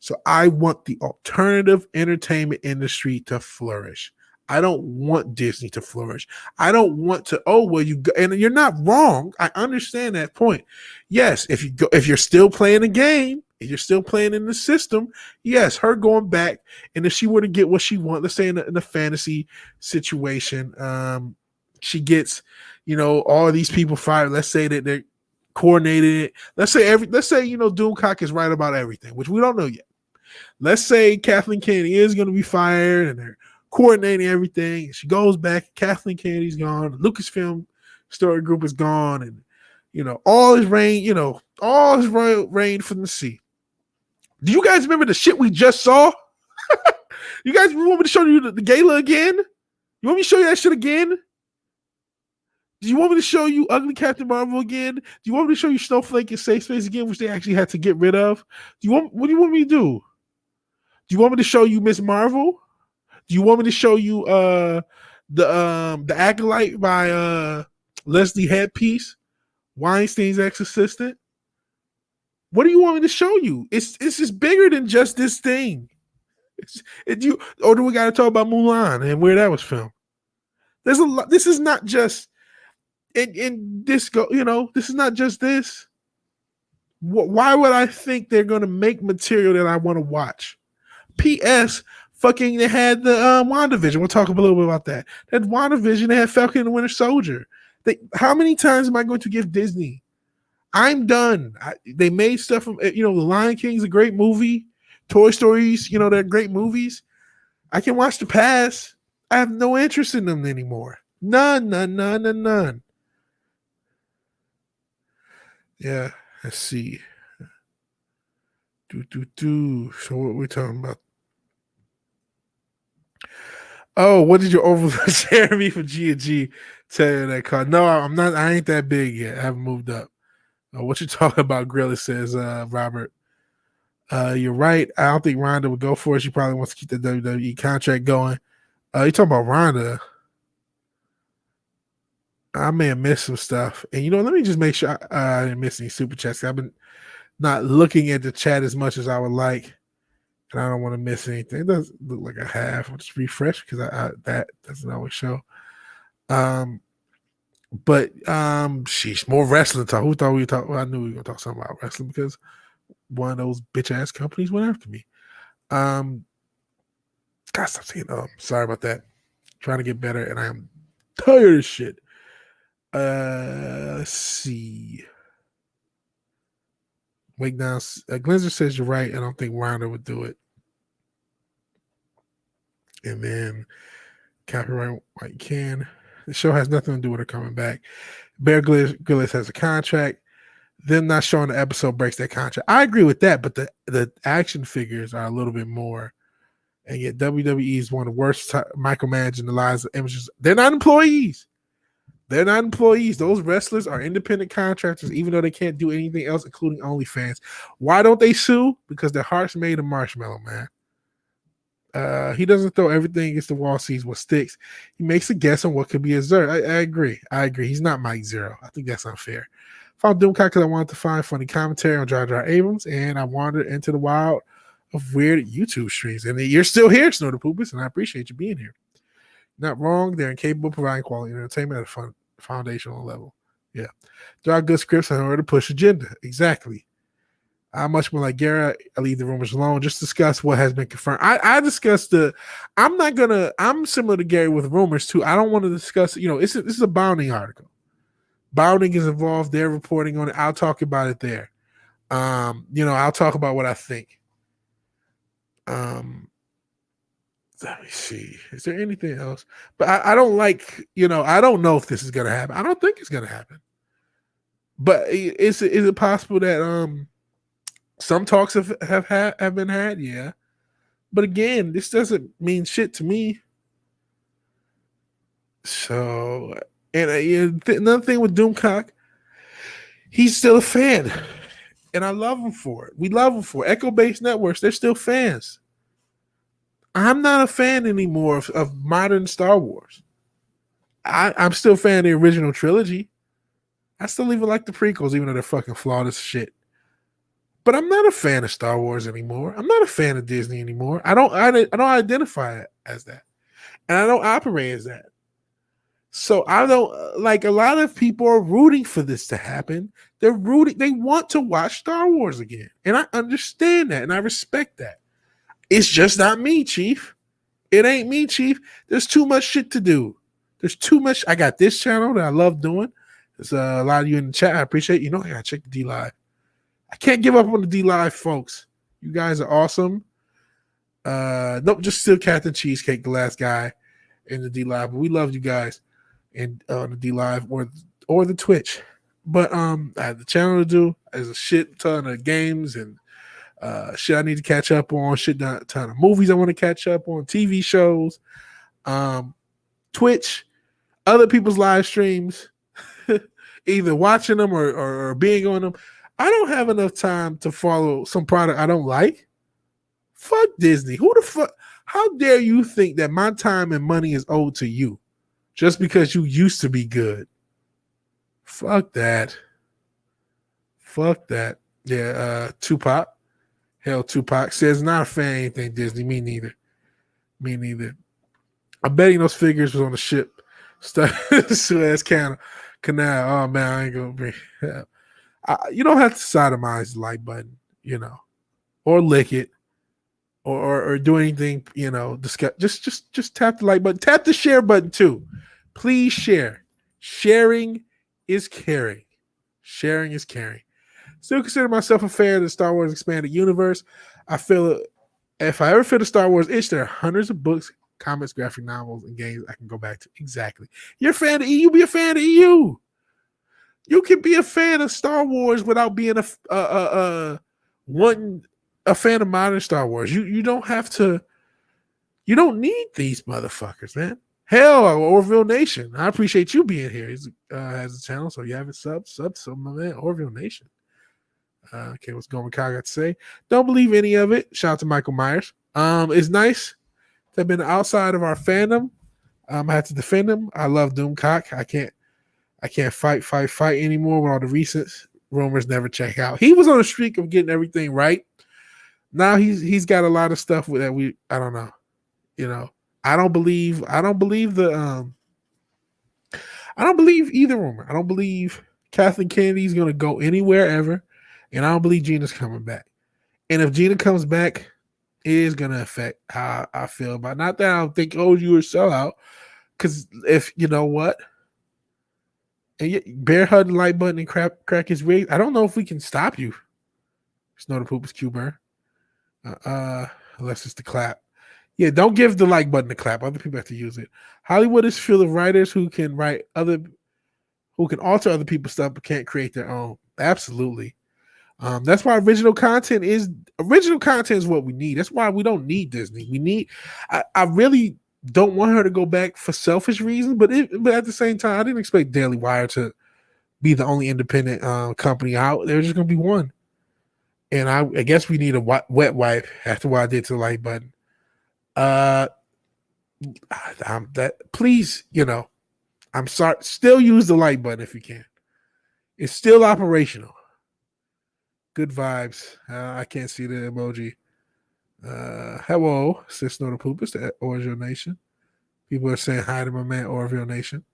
So I want the alternative entertainment industry to flourish. I don't want Disney to flourish. I don't want to. And you're not wrong. I understand that point. Yes, if you're still playing a game, if you're still playing in the system, yes, her going back, and if she were to get what she wants, let's say in a fantasy situation, she gets, all of these people fired. Let's say that they're coordinated. Let's say Doomcock is right about everything, which we don't know yet. Let's say Kathleen Kennedy is going to be fired, and they're coordinating everything. She goes back. Kathleen Kennedy's gone. Lucasfilm story group is gone, and all his reign from the sea. Do you guys remember the shit we just saw? You guys want me to show you the gala again? You want me to show you that shit again? Do you want me to show you Ugly Captain Marvel again? Do you want me to show you Snowflake and Safe Space again, which they actually had to get rid of? What do you want me to do? Do you want me to show you Miss Marvel? Do you want me to show you the Acolyte by Leslie Headpiece, Weinstein's ex-assistant? What do you want me to show you? It's just bigger than just this thing. Or do we got to talk about Mulan and where that was filmed? There's a lot. This is not just in disco. This is not just this. Why would I think they're going to make material that I want to watch? P.S. Fucking, they had the WandaVision. We'll talk a little bit about that. That WandaVision, they had Falcon and the Winter Soldier. How many times am I going to give Disney? I'm done. They made stuff from, The Lion King's a great movie. Toy Stories, they're great movies. I can watch the past. I have no interest in them anymore. None. Yeah, let's see. So what are we talking about? Oh, what did your overlord Jeremy from G&G tell you that card? No, I'm not. I ain't that big yet. I haven't moved up. What you talking about, Grilla, says Robert. You're right. I don't think Rhonda would go for it. She probably wants to keep the WWE contract going. You talking about Rhonda? I may have missed some stuff. And, let me just make sure I didn't miss any super chats. I've been not looking at the chat as much as I would like. And I don't want to miss anything. It doesn't look like I have. I'll just refresh because that doesn't always show. But sheesh, more wrestling talk. Who thought we talk? Well, I knew we were gonna talk something about wrestling because one of those bitch ass companies went after me. God, stop saying sorry about that. Trying to get better, and I am tired of shit. Let's see. Wake down. Glenzer says you're right. I don't think Ronda would do it. And then copyright white can. The show has nothing to do with her coming back. Bear Grylls has a contract. Them not showing the episode breaks that contract. I agree with that, but the action figures are a little bit more. And yet WWE is one of the worst micromanaging the lives of images. They're not employees. Those wrestlers are independent contractors, even though they can't do anything else, including OnlyFans. Why don't they sue? Because their heart's made of marshmallow, man. He doesn't throw everything against the wall, sees what sticks. He makes a guess on what could be observed. I agree. He's not Mike Zero. I think that's unfair. Found Doomcock because I wanted to find funny commentary on Jar Jar Abrams, and I wandered into the wild of weird YouTube streams. And you're still here, Snorter Poopus, and I appreciate you being here. Not wrong. They're incapable of providing quality entertainment at a foundational level. Yeah. There are good scripts in order to push agenda. Exactly. I'm much more like Garrett. I leave the rumors alone. Just discuss what has been confirmed. I discussed I'm similar to Gary with rumors too. I don't want to discuss, this is a Bounding article. Bounding is involved. They're reporting on it. I'll talk about it there. I'll talk about what I think. Let me see. Is there anything else? But I don't like, I don't know if this is going to happen. I don't think it's going to happen. But is it possible that some talks have been had? Yeah. But again, this doesn't mean shit to me. So, and another thing with Doomcock, he's still a fan. And I love him for it. We love him for it. Echo-based networks, they're still fans. I'm not a fan anymore of modern Star Wars. I'm still a fan of the original trilogy. I still even like the prequels, even though they're fucking flawed as shit. But I'm not a fan of Star Wars anymore. I'm not a fan of Disney anymore. I don't identify as that. And I don't operate as that. So I don't, like, a lot of people are rooting for this to happen. They want to watch Star Wars again. And I understand that and I respect that. It's just not me, Chief. It ain't me, Chief. There's too much shit to do. There's too much. I got this channel that I love doing. There's a lot of you in the chat. I appreciate it. I gotta check the D Live. I can't give up on the D Live, folks. You guys are awesome. Nope, just still Captain Cheesecake, the last guy in the D Live. But we love you guys in on the D Live or the Twitch. But I have the channel to do. There's a shit ton of games and shit I need to catch up on. Shit ton of movies I want to catch up on. TV shows, Twitch, other people's live streams, either watching them or being on them. I don't have enough time to follow some product I don't like. Fuck Disney. Who the fuck? How dare you think that my time and money is owed to you just because you used to be good? Fuck that. Fuck that. Yeah, Tupac. Hell, Tupac says not a fan of anything Disney. Me neither. I'm betting those figures was on the ship. Suez Canal. Oh man, I ain't gonna be. You don't have to sodomize the like button, or lick it, or do anything, just tap the like button. Tap the share button too. Please share. Sharing is caring. Sharing is caring. Still consider myself a fan of the Star Wars expanded universe. I feel if I ever feel the Star Wars itch, there are hundreds of books, comics, graphic novels, and games I can go back to. Exactly. You're a fan of EU, be a fan of EU. You can be a fan of Star Wars without being a fan of modern Star Wars. You don't have to. You don't need these motherfuckers, man. Hell, Orville Nation. I appreciate you being here. He has a channel, so you haven't sub my man, Orville Nation. Okay, what's going on? I got to say, don't believe any of it. Shout out to Michael Myers. It's nice to have been outside of our fandom. I had to defend him. I love Doomcock. I can't fight anymore with all the recent rumors never check out. He was on a streak of getting everything right. Now he's got a lot of stuff that I don't know. I don't believe either rumor. I don't believe Kathleen Kennedy's gonna go anywhere ever. And I don't believe Gina's coming back. And if Gina comes back, it is gonna affect how I feel about it. Not that I don't think, you were a sellout. Because if you know what? And bear hug the like button and crack his wig. I don't know if we can stop you. Snow the poop is Q-Burn. Unless it's the clap. Yeah, don't give the like button the clap. Other people have to use it. Hollywood is full of writers who can alter other people's stuff but can't create their own. Absolutely. That's why original content is what we need. That's why we don't need Disney. I really don't want her to go back for selfish reasons, but at the same time, I didn't expect Daily Wire to be the only independent company out. There's just going to be one. And I guess we need a wet wipe after what I did to the like button. Please, I'm sorry. Still use the like button if you can. It's still operational. Good vibes. I can't see the emoji. Hello, Sis Snow the Poopers, the Orville Nation. People are saying hi to my man Orville Nation.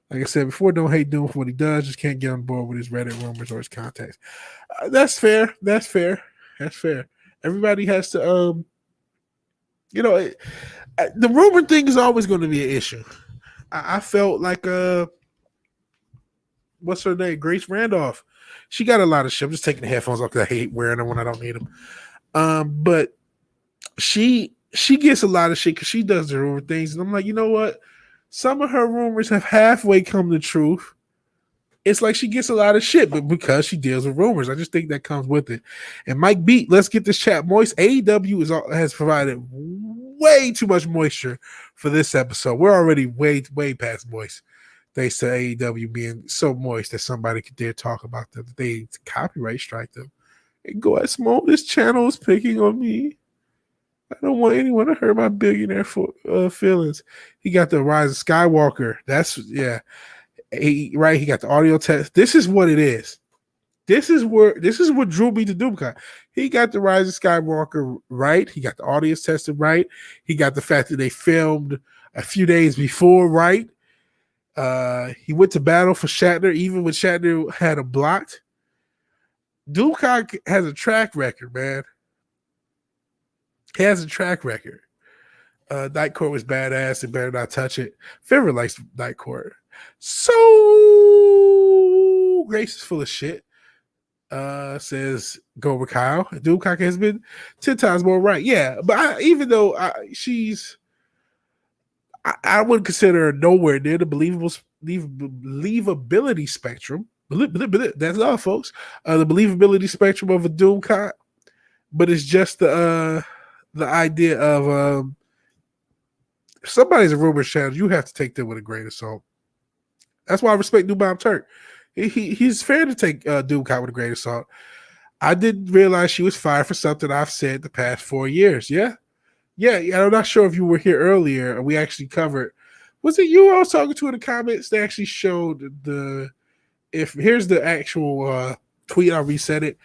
Like I said before, don't hate Doom for what he does. Just can't get on board with his Reddit rumors or his contacts. That's fair. That's fair. That's fair. Everybody has to, the rumor thing is always going to be an issue. I felt like, what's her name? Grace Randolph. She got a lot of shit. I'm just taking the headphones off because I hate wearing them when I don't need them. But she gets a lot of shit because she does the rumor things. And I'm like, you know what? Some of her rumors have halfway come to truth. It's like she gets a lot of shit, but because she deals with rumors, I just think that comes with it. And Mike Beat, let's get this chat moist. AEW has provided way too much moisture for this episode. We're already way past moist, thanks to AEW being so moist that somebody could dare talk about them. They copyright strike them. And go at Smoke, this channel is picking on me. I don't want anyone to hurt my billionaire feelings. He got the Rise of Skywalker. He got the audio test. This is what it is. This is what drew me to Doomcock. He got the Rise of Skywalker right. He got the audience tested right. He got the fact that they filmed a few days before right. He went to battle for Shatner, even when Shatner had him blocked. Doomcock has a track record, man. He has a track record. Night Court was badass. They better not touch it. Fivers likes Night Court. So Grace is full of shit. Says go with Kyle. Doomcock has been 10 times more right. Yeah, but I wouldn't consider her nowhere near the believability spectrum. That's all, folks. The believability spectrum of a Doomcock, but it's just the idea of if somebody's a rumor channel, you have to take them with a grain of salt. That's why I respect New Bomb Turk. He's fair to take Doomcock with a grain of salt. I didn't realize she was fired for something I've said the past 4 years. Yeah. I'm not sure if you were here earlier. We actually covered. Was it you I was talking to in the comments? They actually showed here's the actual tweet. I'll reset it.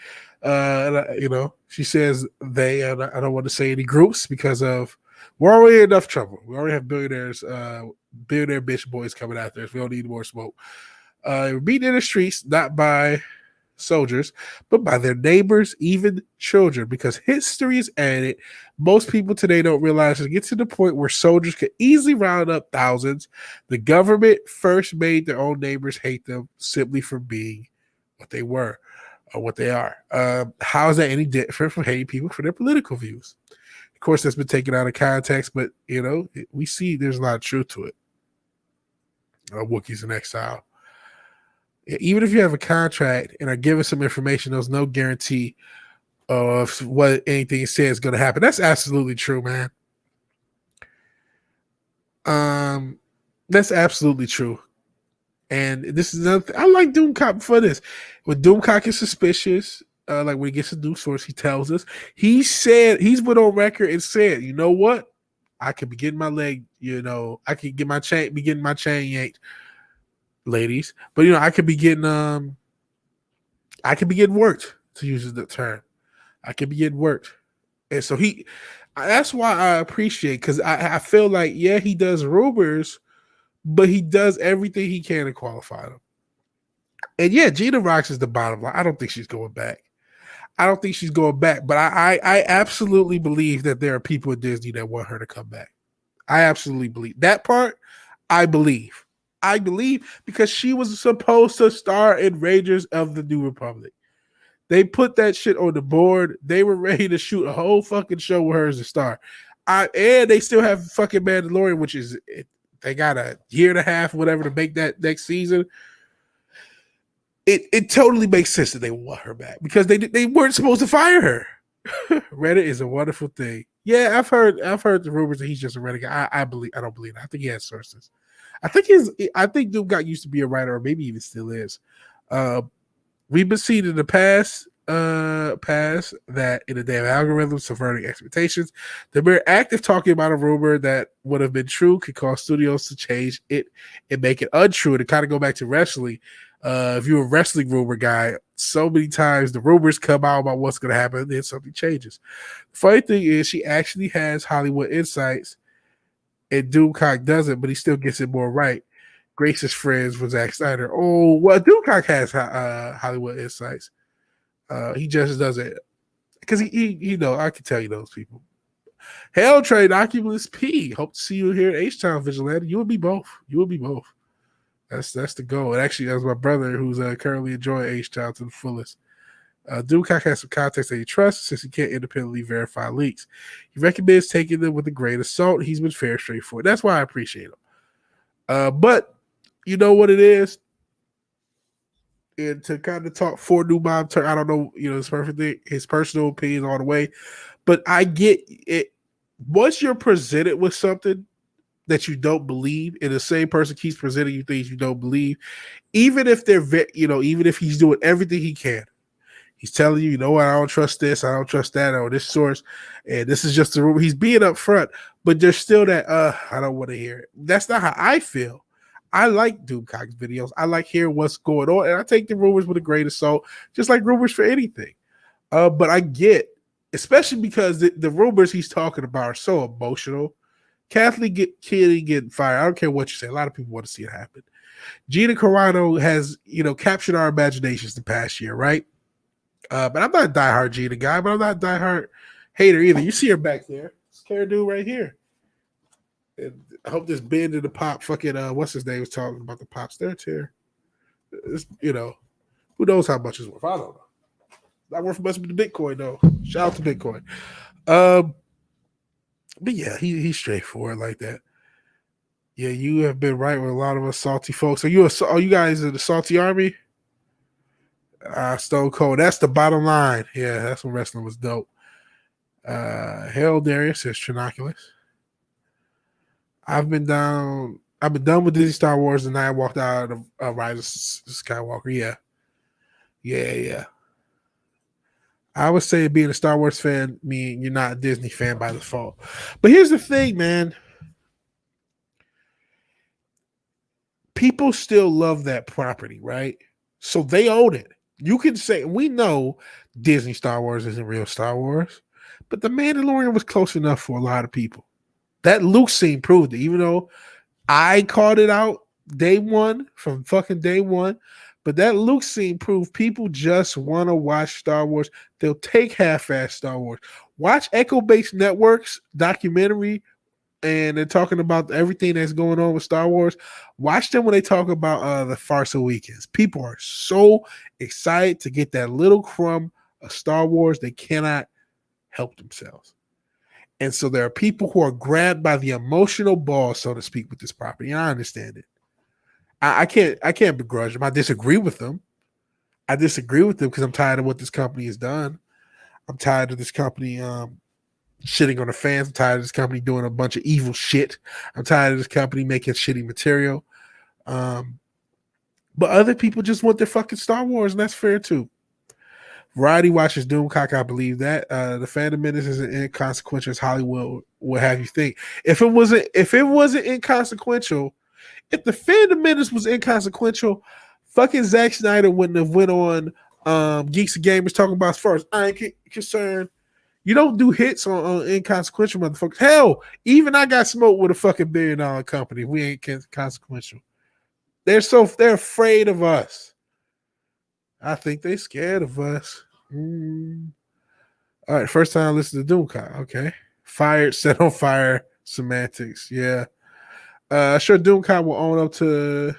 She says they. I don't want to say any groups because we're already in enough trouble. We already have billionaire bitch boys coming out there. So we don't need more smoke. We're beaten in the streets, not by soldiers, but by their neighbors, even children, because history is added. Most people today don't realize it gets to the point where soldiers could easily round up thousands. The government first made their own neighbors hate them simply for being what they were or what they are. How is that any different from hating people for their political views? Of course, that's been taken out of context, but we see there's a lot of truth to it. Wookiees in exile. Even if you have a contract and are given some information, there's no guarantee of what anything says is going to happen. That's absolutely true, man. That's absolutely true. And this is another thing. I like Doomcock for this. When Doomcock is suspicious, like when he gets a news source, he tells us. He's went on record and said, you know what? I could be getting my leg, I could get my chain, getting my chain yanked. Ladies, but I could be getting worked, to use the term. I could be getting worked. And so that's why I appreciate, because I feel like, he does rumors, but he does everything he can to qualify them. And Gina Rocks is the bottom line. I don't think she's going back. But I absolutely believe that there are people at Disney that want her to come back. I absolutely believe that part. I believe because she was supposed to star in Rangers of the New Republic. They put that shit on the board. They were ready to shoot a whole fucking show with her as a star. And they still have fucking Mandalorian, which is, they got a year and a half, whatever, to make that next season. It totally makes sense that they want her back because they weren't supposed to fire her. Reddit is a wonderful thing. Yeah, I've heard the rumors that he's just a Reddit guy. I don't believe that. I think he has sources. I think Doomcock used to be a writer, or maybe even still is. We've been seeing in the past pass that in a damn algorithm subverting expectations. The mere act of talking about a rumor that would have been true could cause studios to change it and make it untrue. And to kind of go back to wrestling, if you're a wrestling rumor guy, so many times the rumors come out about what's going to happen, and then something changes. The funny thing is, she actually has Hollywood insights, and Doomcock doesn't, but he still gets it more right. Grace's friends with Zack Snyder. Oh, well, Doomcock has Hollywood insights. He just doesn't, because he know, I can tell you those people. Hell Train, Oculus P. Hope to see you here at H-Town Vigilante. You will be both. That's the goal. And actually, that's my brother who's currently enjoying H-Town to the fullest. Doomcock has some context that he trusts since he can't independently verify leaks. He recommends taking them with a grain of salt. He's been fair, straightforward. That's why I appreciate him. But you know what it is? And to kind of talk for New Mob, I don't know, his perfect thing, his personal opinion all the way, but I get it. Once you're presented with something that you don't believe, and the same person keeps presenting you things you don't believe, even if they're, even if he's doing everything he can, he's telling you, you know what, I don't trust this, I don't trust that, or this source, and this is just a rumor. He's being upfront, but there's still that, I don't want to hear it. That's not how I feel. I like Doomcock's videos. I like hearing what's going on, and I take the rumors with a grain of salt, just like rumors for anything. But I get, especially because the rumors he's talking about are so emotional. Kathleen Kennedy getting fired. I don't care what you say. A lot of people want to see it happen. Gina Corano has, captured our imaginations the past year, right? But I'm not a diehard Gina guy, but I'm not a diehard hater either. You see her back there. It's Cara Dune right here. And I hope this bend in the pop fucking what's his name was talking about the pops there too. It's, who knows how much it's worth? I don't know. Not worth much of the Bitcoin though. Shout out to Bitcoin. But yeah, he's straightforward like that. Yeah, you have been right with a lot of us salty folks. Are you guys in the salty army? Stone Cold. That's the bottom line. Yeah, that's when wrestling was dope. Hell Darius says Trinoculus. I've been done with Disney Star Wars, and I walked out of Rise of Skywalker. Yeah. I would say being a Star Wars fan mean you're not a Disney fan by default. But here's the thing, man. People still love that property, right? So they own it. You can say, we know Disney Star Wars isn't real Star Wars, but The Mandalorian was close enough for a lot of people. That Luke scene proved it, even though I called it out from fucking day one. But that Luke scene proved people just want to watch Star Wars. They'll take half-ass Star Wars. Watch Echo Base Network's documentary, and they're talking about everything that's going on with Star Wars. Watch them when they talk about the Farsa weekends. People are so excited to get that little crumb of Star Wars, they cannot help themselves. And so there are people who are grabbed by the emotional ball, so to speak, with this property. And I understand it. I can't begrudge them. I disagree with them. Because I'm tired of what this company has done. I'm tired of this company shitting on the fans. I'm tired of this company doing a bunch of evil shit. I'm tired of this company making shitty material. But other people just want their fucking Star Wars, and that's fair too. Variety watches Doomcock, I believe that. The Phantom Menace is as inconsequential as Hollywood would have you think. If it wasn't inconsequential, if the Phantom Menace was inconsequential, fucking Zack Snyder wouldn't have went on Geeks and Gamers talking about as far as I ain't concerned. You don't do hits on inconsequential motherfuckers. Hell, even I got smoked with a fucking $1 billion company. We ain't consequential. They're afraid of us. I think they scared of us. All right, first time I listened to Doomcock. Okay. Fired, set on fire, semantics. Yeah. Sure, Doomcock will own up to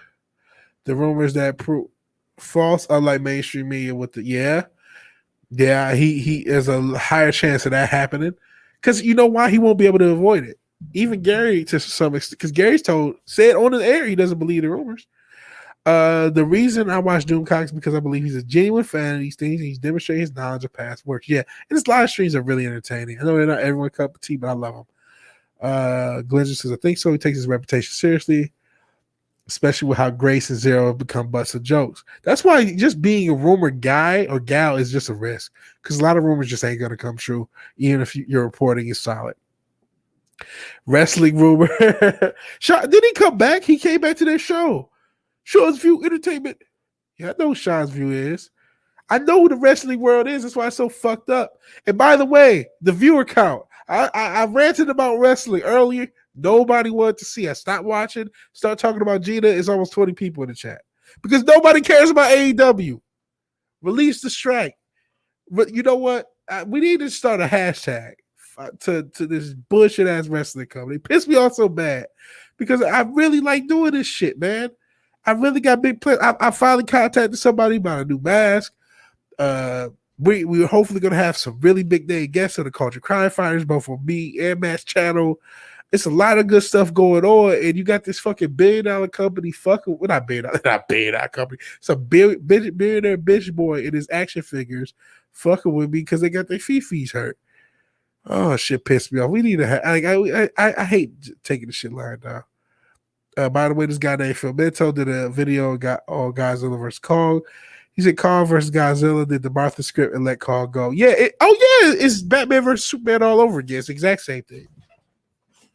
the rumors that prove false, unlike mainstream media with the he there's a higher chance of that happening. Because you know why? He won't be able to avoid it. Even Gary, to some extent, because Gary's said on the air he doesn't believe the rumors. The reason I watch Doomcock is because I believe he's a genuine fan of these things. He's demonstrated his knowledge of past work. Yeah, and his live streams are really entertaining. I know they're not everyone's cup of tea, but I love them. Glenn says, I think so. He takes his reputation seriously. especially with how Grace and Zero have become butts of jokes. That's why just being a rumor guy or gal is just a risk, because a lot of rumors just ain't going to come true, even if your reporting is solid. Wrestling rumor. Did he come back? He came back to their show. Sean's View Entertainment. Yeah, I know who Sean's View is. I know who the wrestling world is. That's why it's so fucked up. And by the way, the viewer count. I ranted about wrestling earlier. Nobody wanted to see. I stopped watching. Start talking about Gina. It's almost 20 people in the chat. Because nobody cares about AEW. Release the strike. But you know what? We need to start a hashtag to this bullshit ass wrestling company. It pissed me off so bad. Because I really like doing this shit, man. I really got big plans. I finally contacted somebody about a new mask. We're hopefully going to have some really big name guests on the Culture Crime Fighters, both on me and Matt's channel. It's a lot of good stuff going on, and you got this fucking $1 billion company fucking, well, not billion dollar company. It's a billionaire bitch boy in his action figures fucking with me because they got their fees hurt. Oh, shit pissed me off. We need to I hate taking the shit lying down. By the way, this guy named Phil Mento did a video on Godzilla vs. Kong. He said Kong versus Godzilla did the Martha script and let Kong go. Yeah, it's Batman versus Superman all over again. It's the exact same thing.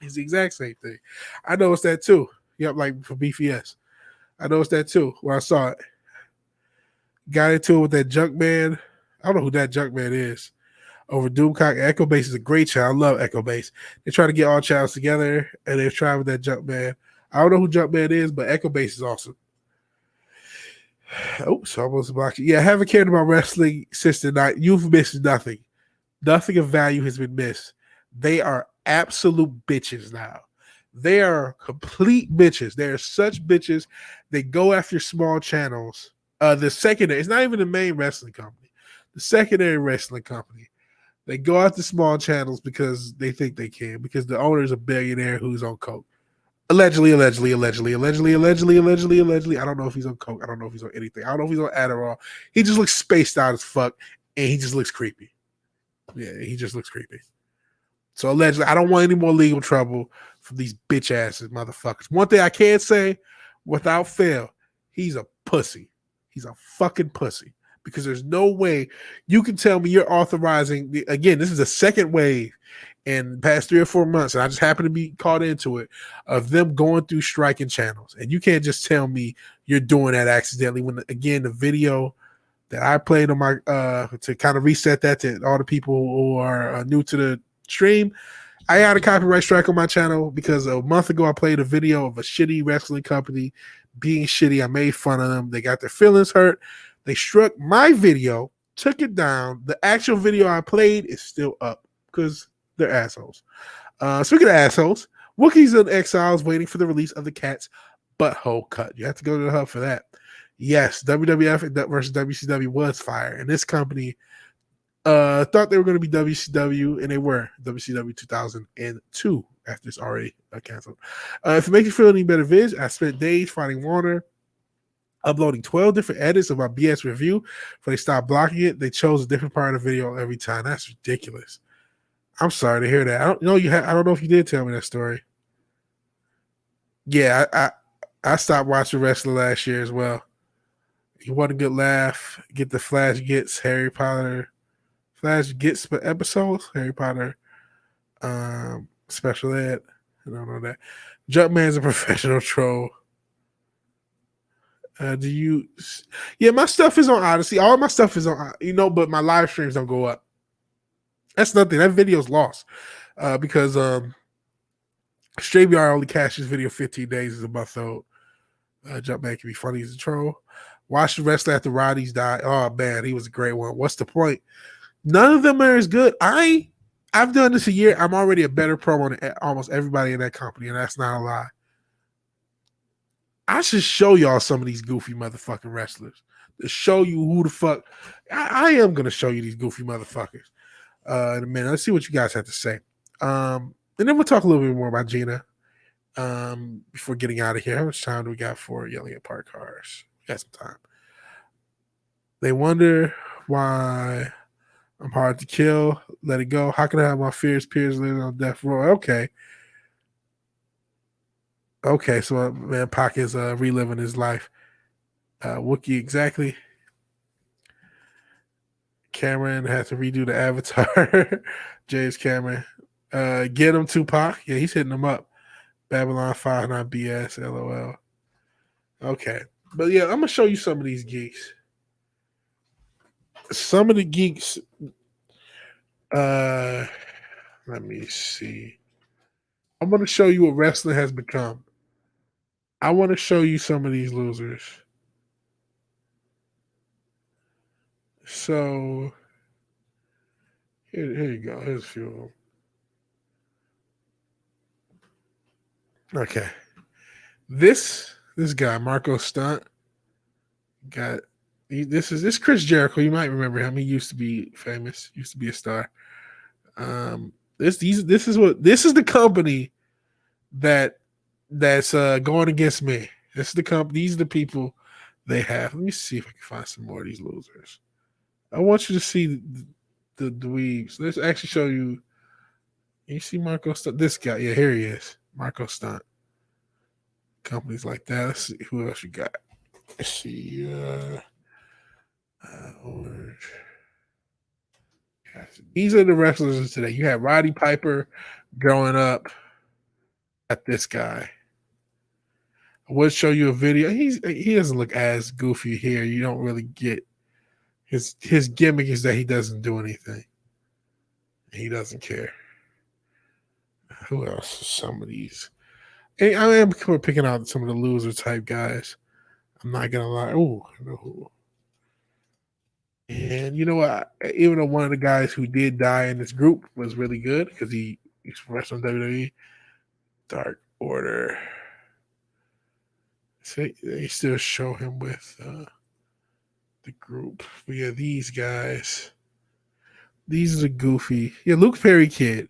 It's the exact same thing. I noticed that too. Yep, like for BFS. I noticed that too when I saw it. Got into it with that junk man. I don't know who that junk man is. Over Doomcock. Echo Base is a great channel. I love Echo Base. They try to get all channels together and they're trying with that junk man. I don't know who junk man is, but Echo Base is awesome. Oops, almost blocked you. Yeah, I haven't cared about wrestling since the night. You've missed nothing. Nothing of value has been missed. They are absolute bitches now. They are complete bitches. They are such bitches. They go after small channels. The secondary, it's not even the main wrestling company. The secondary wrestling company. They go after small channels because they think they can, because the owner is a billionaire who's on coke. Allegedly. I don't know if he's on coke. I don't know if he's on anything. I don't know if he's on Adderall. He just looks spaced out as fuck, and he just looks creepy. Yeah, he just looks creepy. So allegedly, I don't want any more legal trouble from these bitch asses motherfuckers. One thing I can say, without fail, he's a pussy. He's a fucking pussy. Because there's no way you can tell me you're authorizing. Again, this is the second wave in the past 3 or 4 months, and I just happen to be caught into it, of them going through striking channels. And you can't just tell me you're doing that accidentally when, again, the video that I played on my to kind of reset that to all the people who are new to the stream, I got a copyright strike on my channel because a month ago I played a video of a shitty wrestling company being shitty. I made fun of them. They got their feelings hurt. They struck my video, took it down. The actual video I played is still up because they're assholes. Speaking of assholes, Wookiees in Exile is waiting for the release of the Cat's Butthole Cut. You have to go to the hub for that. Yes, WWF versus WCW was fire, and this company thought they were going to be WCW, and they were WCW 2002 after it's already canceled. If it makes you feel any better, Viz, I spent days fighting Warner, uploading 12 different edits of my BS review. When they stopped blocking it, they chose a different part of the video every time. That's ridiculous. I'm sorry to hear that. I don't know if you did tell me that story. Yeah, I stopped watching wrestling last year as well. You want a good laugh? Get the Flash Gets Harry Potter. Flash Gets episodes. Harry Potter special ed. I don't know that. Jumpman's a professional troll. Yeah, my stuff is on Odyssey. All my stuff is on, but my live streams don't go up. That's nothing. That video's lost because StreamYard only caches video 15 days as a month old. Jumpman can be funny as a troll. Watch the wrestler after Roddy's died. Oh man, he was a great one. What's the point? None of them are as good. I've done this a year. I'm already a better pro than almost everybody in that company, and that's not a lie. I should show y'all some of these goofy motherfucking wrestlers to show you who the fuck. I am going to show you these goofy motherfuckers in a minute. Let's see what you guys have to say. And then we'll talk a little bit more about Gina before getting out of here. How much time do we got for yelling at parked cars? We got some time. They wonder why I'm hard to kill. Let it go. How can I have my fears, peers living on death row? Okay. Okay, so man, Pac is reliving his life. Wookie, exactly. Cameron had to redo the avatar. James Cameron. Get him, Tupac. Yeah, he's hitting him up. Babylon 5, not BS, LOL. Okay. But yeah, I'm going to show you some of these geeks. Some of the geeks, let me see. I'm going to show you what wrestling has become. I want to show you some of these losers. So, here you go. Here's a few of them. Okay. This guy, Marco Stunt, this is Chris Jericho. You might remember him. He used to be famous, used to be a star. This is the company that's going against me. This is the company. These are the people they have. Let me see if I can find some more of these losers. I want you to see the dweebs. Let's actually show you. You see Marco Stunt? This guy. Yeah, here he is. Marco Stunt. Companies like that. Let's see who else you got. Let's see. Orange. These are the wrestlers of today. You had Roddy Piper growing up at this guy. I would show you a video. He doesn't look as goofy here. You don't really get his gimmick is that he doesn't do anything. He doesn't care. Who else? Some of these. I am picking out some of the loser type guys. I'm not gonna lie. Oh, no. And you know what? Even though one of the guys who did die in this group was really good because he's wrestling WWE, Dark Order. So they still show him with the group. But yeah, these guys. These are the goofy. Yeah, Luke Perry kid.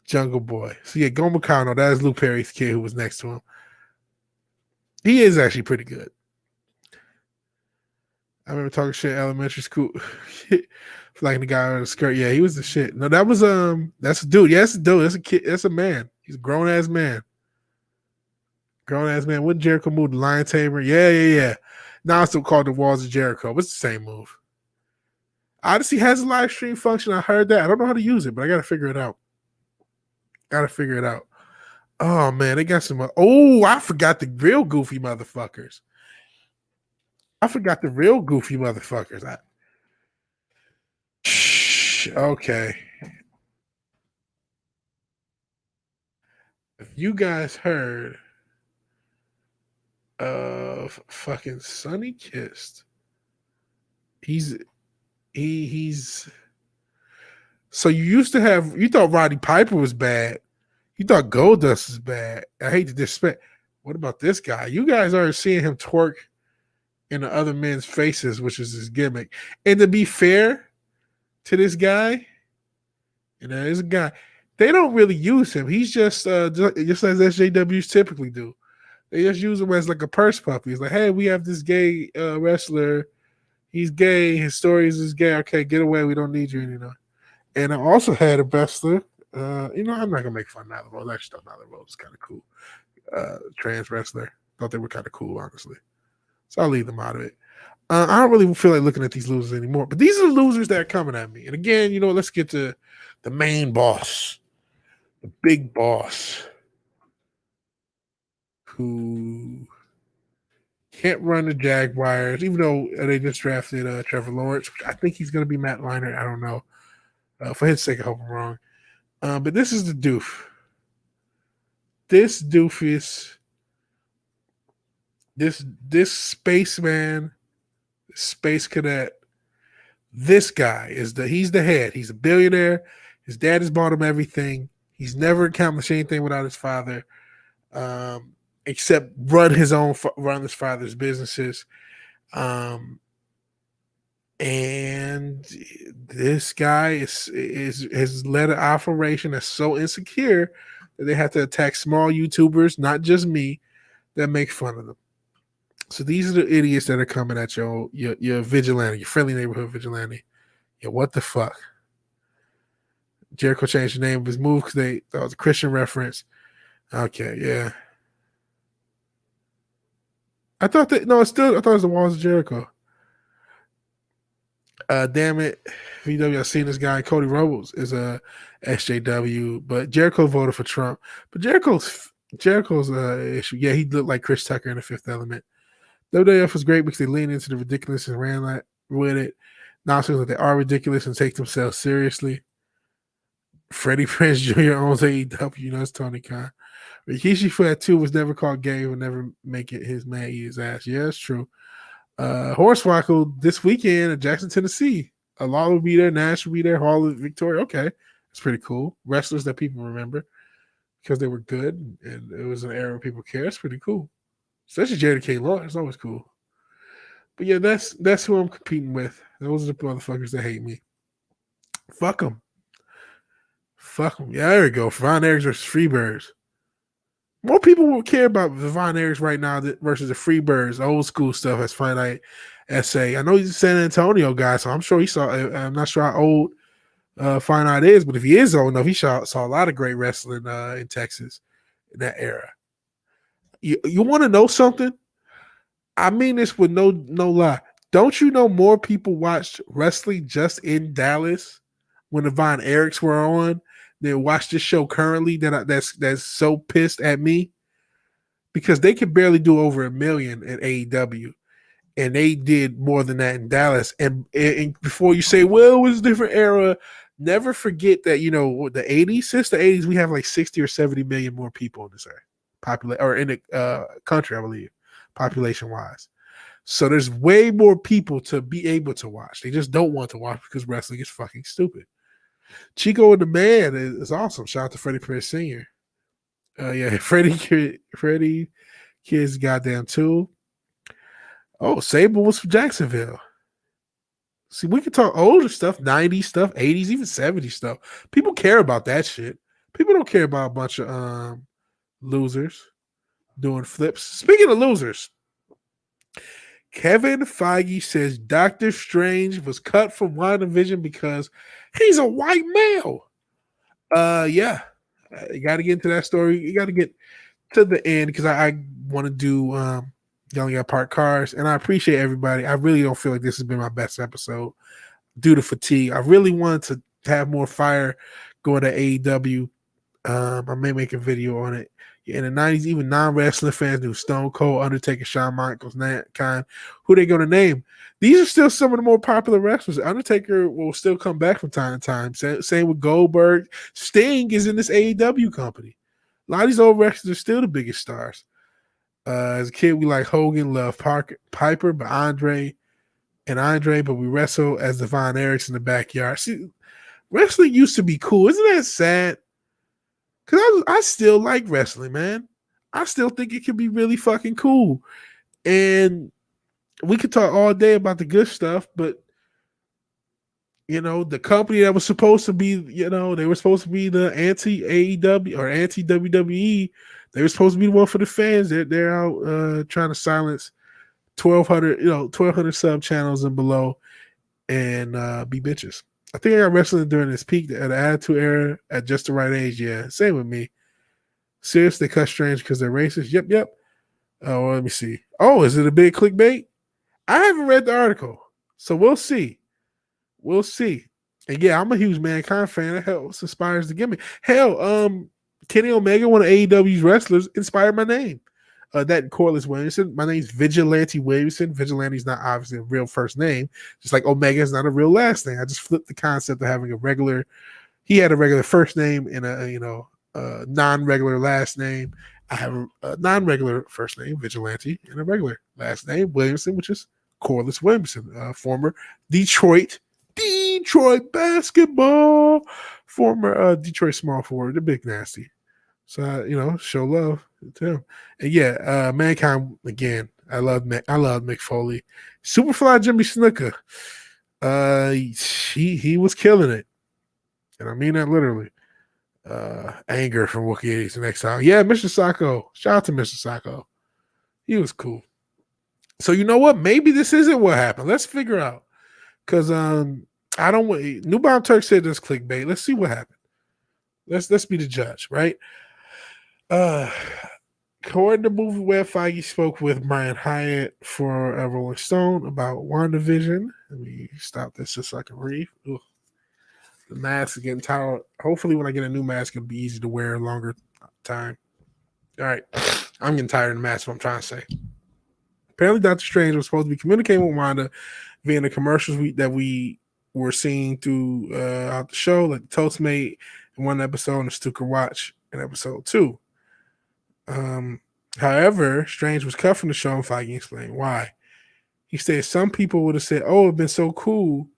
Jungle Boy. So yeah, Goma Kano, that is Luke Perry's kid who was next to him. He is actually pretty good. I remember talking shit in elementary school. Like the guy with the skirt. Yeah, he was the shit. No, that was that's a dude. Yeah, that's a dude. That's a kid. That's a man. He's a grown ass man. Grown ass man. Wouldn't Jericho move the Lion Tamer? Yeah. Now it's still called the Walls of Jericho. It's the same move. Odyssey has a live stream function. I heard that. I don't know how to use it, but I gotta figure it out. Oh man, they got some. Oh, I forgot the real goofy motherfuckers. Okay. If you guys heard of fucking Sonny Kist, he's so you thought Roddy Piper was bad. You thought Goldust is bad. I hate to disrespect. What about this guy? You guys aren't seeing him twerk in the other men's faces, which is his gimmick. And to be fair to this guy, and there is a guy, they don't really use him. He's just as SJWs typically do. They just use him as like a purse puppy. It's like, hey, we have this gay wrestler. He's gay. His stories is gay. Okay, get away. We don't need you anymore. And I also had a wrestler. I'm not gonna make fun of Nyla Rose. I actually thought Nyla Rose was kind of cool. Trans wrestler. Thought they were kind of cool, honestly. So I'll leave them out of it. I don't really feel like looking at these losers anymore. But these are the losers that are coming at me. And again, let's get to the main boss, the big boss, who can't run the Jaguars, even though they just drafted Trevor Lawrence. I think he's going to be Matt Leinart. I don't know. For his sake, I hope I'm wrong. But this is the doof. This doofus, this spaceman, space cadet, this guy he's the head. He's a billionaire. His dad has bought him everything. He's never accomplished anything without his father, except run his father's businesses. And this guy has led an operation that's so insecure that they have to attack small YouTubers, not just me, that make fun of them. So these are the idiots that are coming at your vigilante, your friendly neighborhood vigilante. Yeah, what the fuck? Jericho changed the name of his move because that was a Christian reference. Okay, yeah. I thought it was the Walls of Jericho. Damn it, VW. I've seen this guy. Cody Rhodes is a SJW, but Jericho voted for Trump. But Jericho's issue. Yeah, he looked like Chris Tucker in The Fifth Element. WWF was great because they leaned into the ridiculous and ran with it. Now it seems like they are ridiculous and take themselves seriously. Freddie Prinze Jr. owns AEW. That's Tony Khan. Rikishi for that 2 was never called gay. Would never make it his man eat his ass. Yeah, that's true. Hornswoggle this weekend at Jackson, Tennessee. Law will be there. Nash will be there. Hall of Victoria. Okay, that's pretty cool. Wrestlers that people remember because they were good and it was an era where people care. It's pretty cool. Especially Jada K. Law. It's always cool. But yeah, that's who I'm competing with. Those are the motherfuckers that hate me. Fuck them. Yeah, there we go. Von Erichs versus Freebirds. More people will care about the Von Erichs right now versus the Freebirds, old school stuff as Finite SA. I know he's a San Antonio guy, so I'm sure he saw. I'm not sure how old Finite is, but if he is old enough, he saw a lot of great wrestling in Texas in that era. You want to know something? I mean this with no lie. Don't you know more people watched wrestling just in Dallas when the Von Erichs were on than watch this show currently that's so pissed at me? Because they could barely do over 1 million at AEW, and they did more than that in Dallas. And before you say, well, it was a different era, never forget that, the 80s, since the 80s, we have like 60 or 70 million more people in this area, or in the country, I believe, population-wise. So there's way more people to be able to watch. They just don't want to watch because wrestling is fucking stupid. Chico and the Man is awesome. Shout out to Freddie Prinze Sr. Yeah, Freddie Kid's goddamn too. Oh, Sable was from Jacksonville. See, we can talk older stuff, 90s stuff, 80s, even 70s stuff. People care about that shit. People don't care about a bunch of losers doing flips. Speaking of losers, Kevin Feige says Doctor Strange was cut from WandaVision because he's a white male. Yeah. You got to get into that story. You got to get to the end because I want to do Yelling at Parked Cars, and I appreciate everybody. I really don't feel like this has been my best episode due to fatigue. I really wanted to have more fire going to AEW. I may make a video on it. In the 90s, even non-wrestling fans knew Stone Cold, Undertaker, Shawn Michaels, Mankind. Who they going to name? These are still some of the more popular wrestlers. Undertaker will still come back from time to time. Same with Goldberg. Sting is in this AEW company. A lot of these old wrestlers are still the biggest stars. As a kid, we like Hogan, loved Piper, but Andre, but we wrestle as the Von Erichs in the backyard. See, wrestling used to be cool. Isn't that sad? Because I still like wrestling, man. I still think it can be really fucking cool. And we could talk all day about the good stuff, but, the company that was supposed to be, they were supposed to be the anti-AEW or anti-WWE. They were supposed to be the one for the fans. They're out trying to silence 1,200 sub channels and below and be bitches. I think I got wrestling during this peak at the Attitude Era at just the right age. Yeah, same with me. Seriously, they cut Strange because they're racist. Yep. Oh, well, let me see. Oh, is it a big clickbait? I haven't read the article, so we'll see. And yeah, I'm a huge Mankind fan. That helps inspires the gimmick. Hell, Kenny Omega, one of AEW's wrestlers, inspired my name. That Corliss Williamson. My name's Vigilante Williamson. Vigilante's not obviously a real first name, just like Omega is not a real last name. I just flipped the concept of having he had a regular first name and a non-regular last name. I have a non-regular first name, Vigilante, and a regular last name, Williamson, which is Corliss Williamson, former Detroit basketball, former Detroit small forward, the big nasty. So show love to him. And yeah, Mankind again. I love Mick Foley. Superfly Jimmy Snuka. He was killing it, and I mean that literally. Anger from Wookiee 80s and Exile. Yeah, Mr. Sacco. Shout out to Mr. Sacco. He was cool. So you know what? Maybe this isn't what happened. Let's figure out. Because I don't want New Bomb Turk said this clickbait. Let's see what happened. Let's be the judge, right? According to Movie Web, Feige spoke with Brian Hyatt for Rolling Stone about WandaVision. Let me stop this just so I can read. Ugh. The mask is getting tired. Hopefully, when I get a new mask, it'll be easy to wear a longer time. All right. I'm getting tired of the mask, what I'm trying to say. Apparently, Doctor Strange was supposed to be communicating with Wanda via the commercials that we were seeing throughout the show, like the Toastmate in one episode and the Stuker Watch in episode 2. However, Strange was cut from the show, and Feige explained why. He said some people would have said, "Oh, it'd been so cool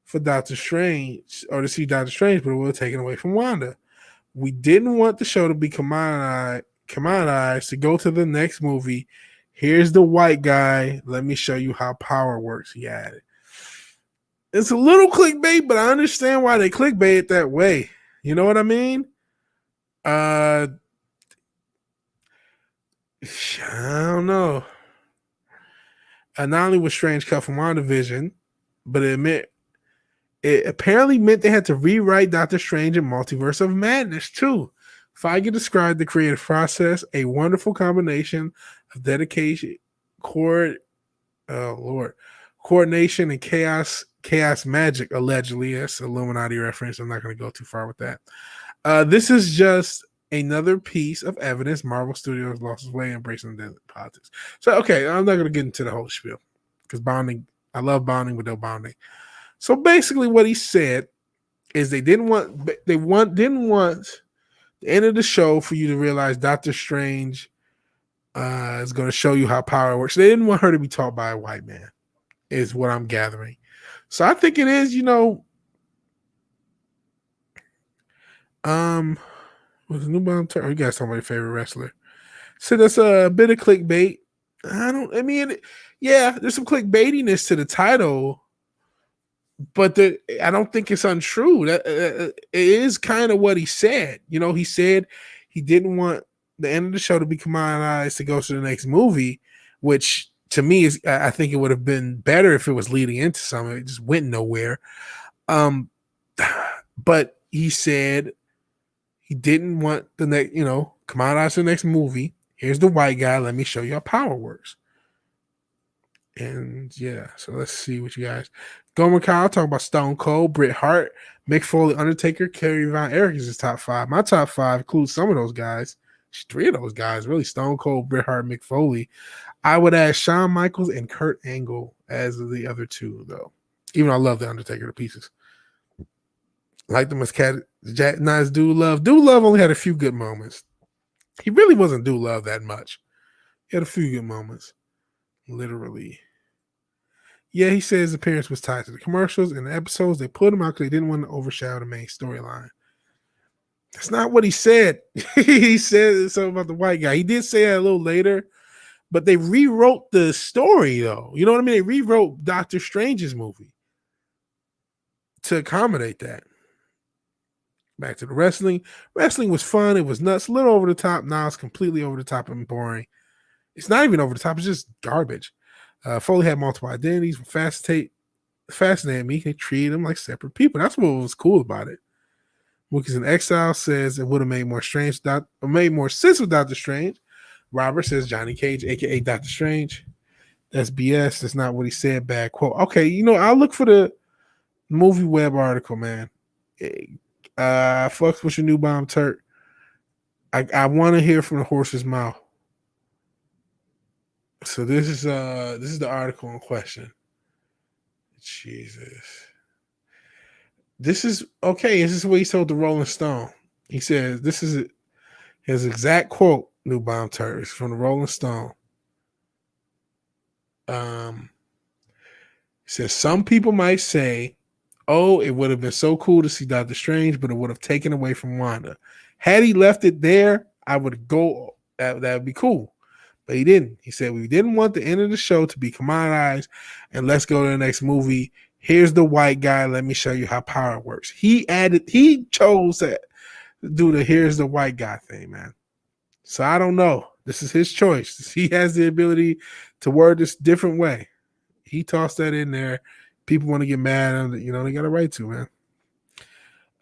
for Doctor Strange or to see Doctor Strange, but it would have taken away from Wanda. We didn't want the show to be commoditized to go to the next movie. Here's the white guy. Let me show you how power works," he added. It's a little clickbait, but I understand why they clickbait it that way. You know what I mean? I don't know. Not only was Strange cut from WandaVision, but it apparently meant they had to rewrite Doctor Strange in Multiverse of Madness too. Feige described the creative process a wonderful combination of dedication, coordination, and chaos magic. Allegedly, that's an Illuminati reference. I'm not going to go too far with that. This is just another piece of evidence Marvel Studios lost its way embracing the politics. So, okay, I'm not going to get into the whole spiel because bonding, I love bonding with no bonding. So basically, what he said is they didn't want the end of the show for you to realize Doctor Strange is going to show you how power works. They didn't want her to be taught by a white man, is what I'm gathering. So I think it is, was New Bomb Turner? You guys talking about your favorite wrestler? So that's a bit of clickbait. There's some clickbaitiness to the title, but I don't think it's untrue. That it is kind of what he said. He said he didn't want the end of the show to be commoditized to go to the next movie, which to me is, I think it would have been better if it was leading into something. It just went nowhere. But he said he didn't want the next, commoditize the next movie. Here's the white guy. Let me show you how power works. And yeah, so let's see what you guys. Gomer Kyle talking about Stone Cold, Bret Hart, Mick Foley, Undertaker, Kerry Von Erich is his top 5. My top 5 includes some of those guys. 3 of those guys, really. Stone Cold, Bret Hart, Mick Foley. I would add Shawn Michaels and Kurt Angle as the other 2, though. Even though I love the Undertaker to pieces. Like the Muscat, Jack Nice, Dude Love. Dude Love only had a few good moments. He really wasn't Dude Love that much. He had a few good moments. Literally. Yeah, he said his appearance was tied to the commercials and the episodes. They put him out because they didn't want to overshadow the main storyline. That's not what he said. He said something about the white guy. He did say that a little later, but they rewrote the story, though. You know what I mean? They rewrote Doctor Strange's movie to accommodate that. Back to the wrestling. Wrestling was fun. It was nuts. A little over the top. Now it's completely over the top and boring. It's not even over the top. It's just garbage. Foley had multiple identities. Fascinated me. They treated them like separate people. That's what was cool about it. Wookiees in Exile says it would have made more sense with Doctor Strange. Robert says Johnny Cage, aka Doctor Strange. That's BS. That's not what he said. Bad quote. Okay, I'll look for the Movie Web article, man. Fucks with your new bomb Turk. I want to hear from the horse's mouth. So this is the article in question. Jesus. This is okay. This is what he told the Rolling Stone. He says this is his exact quote. New bomb Turk from the Rolling Stone. He says some people might say, "Oh, it would have been so cool to see Doctor Strange, but it would have taken away from Wanda. Had he left it there, I would go. That would be cool." But he didn't. He said, "We didn't want the end of the show to be commoditized, and let's go to the next movie. Here's the white guy. Let me show you how power works." He chose to do the "here's the white guy" thing, man. So I don't know. This is his choice. He has the ability to word this different way. He tossed that in there. People want to get mad at him. They got a right to, man.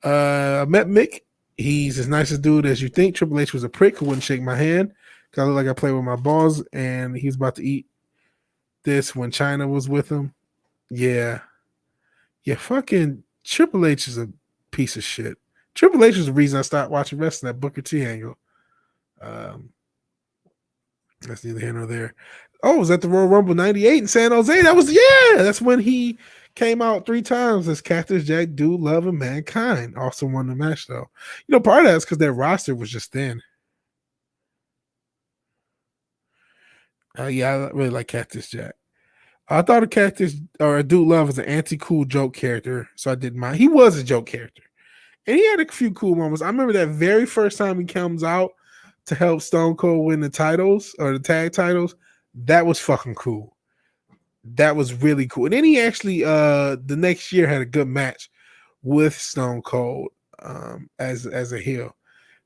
I met Mick. He's as nice a dude as you think. Triple H was a prick who wouldn't shake my hand. 'Cause I look like I play with my balls, and he was about to eat this when China was with him. Yeah. Yeah, fucking Triple H is a piece of shit. Triple H was the reason I stopped watching wrestling, that Booker T angle. That's neither here nor there. Oh, was that the Royal Rumble 98 in San Jose? That's when he came out 3 times as Cactus Jack, Dude Love, and Mankind. Also won the match, though. You know, part of that is because their roster was just thin. Yeah, I really like Cactus Jack. I thought a Cactus or a Dude Love was an anti-cool joke character, so I didn't mind. He was a joke character. And he had a few cool moments. I remember that very first time he comes out to help Stone Cold win the titles or the tag titles. That was fucking cool. That was really cool. And then he actually the next year had a good match with Stone Cold as a heel.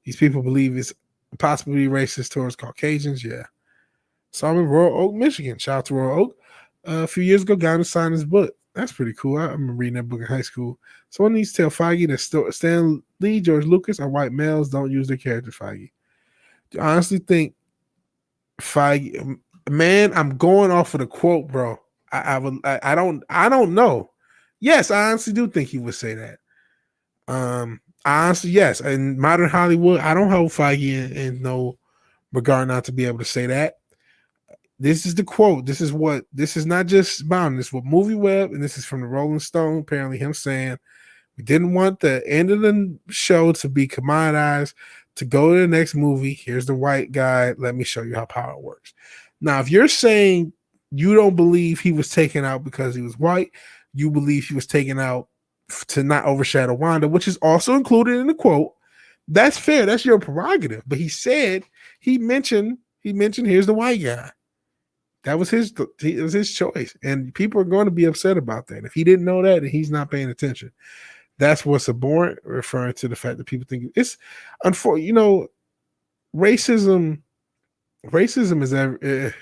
These people believe it's possibly racist towards Caucasians. Yeah. Saw him in Royal Oak, Michigan. Shout out to Royal Oak. A few years ago, got him to sign his book. That's pretty cool. I remember reading that book in high school. Someone needs to tell Feige that Stan Lee, George Lucas are white males. Don't use their character, Feige. I honestly think Feige, man, I'm going off of the quote, bro. I don't know. Yes, I honestly do think he would say that. Honestly, yes. In modern Hollywood, I don't hold Feige in no regard not to be able to say that. This is the quote. This is not just Bound. This is what Movie Web, and this is from the Rolling Stone. Apparently, him saying we didn't want the end of the show to be commoditized. To go to the next movie, here's the white guy. Let me show you how power works. Now, if you're saying you don't believe he was taken out because he was white, you believe he was taken out to not overshadow Wanda, which is also included in the quote. That's fair. That's your prerogative. But he mentioned here's the white guy. That was his choice. And people are going to be upset about that. If he didn't know that, then he's not paying attention. That's what's abhorrent, referring to the fact that people think it's unfortunate. You know, racism is I'm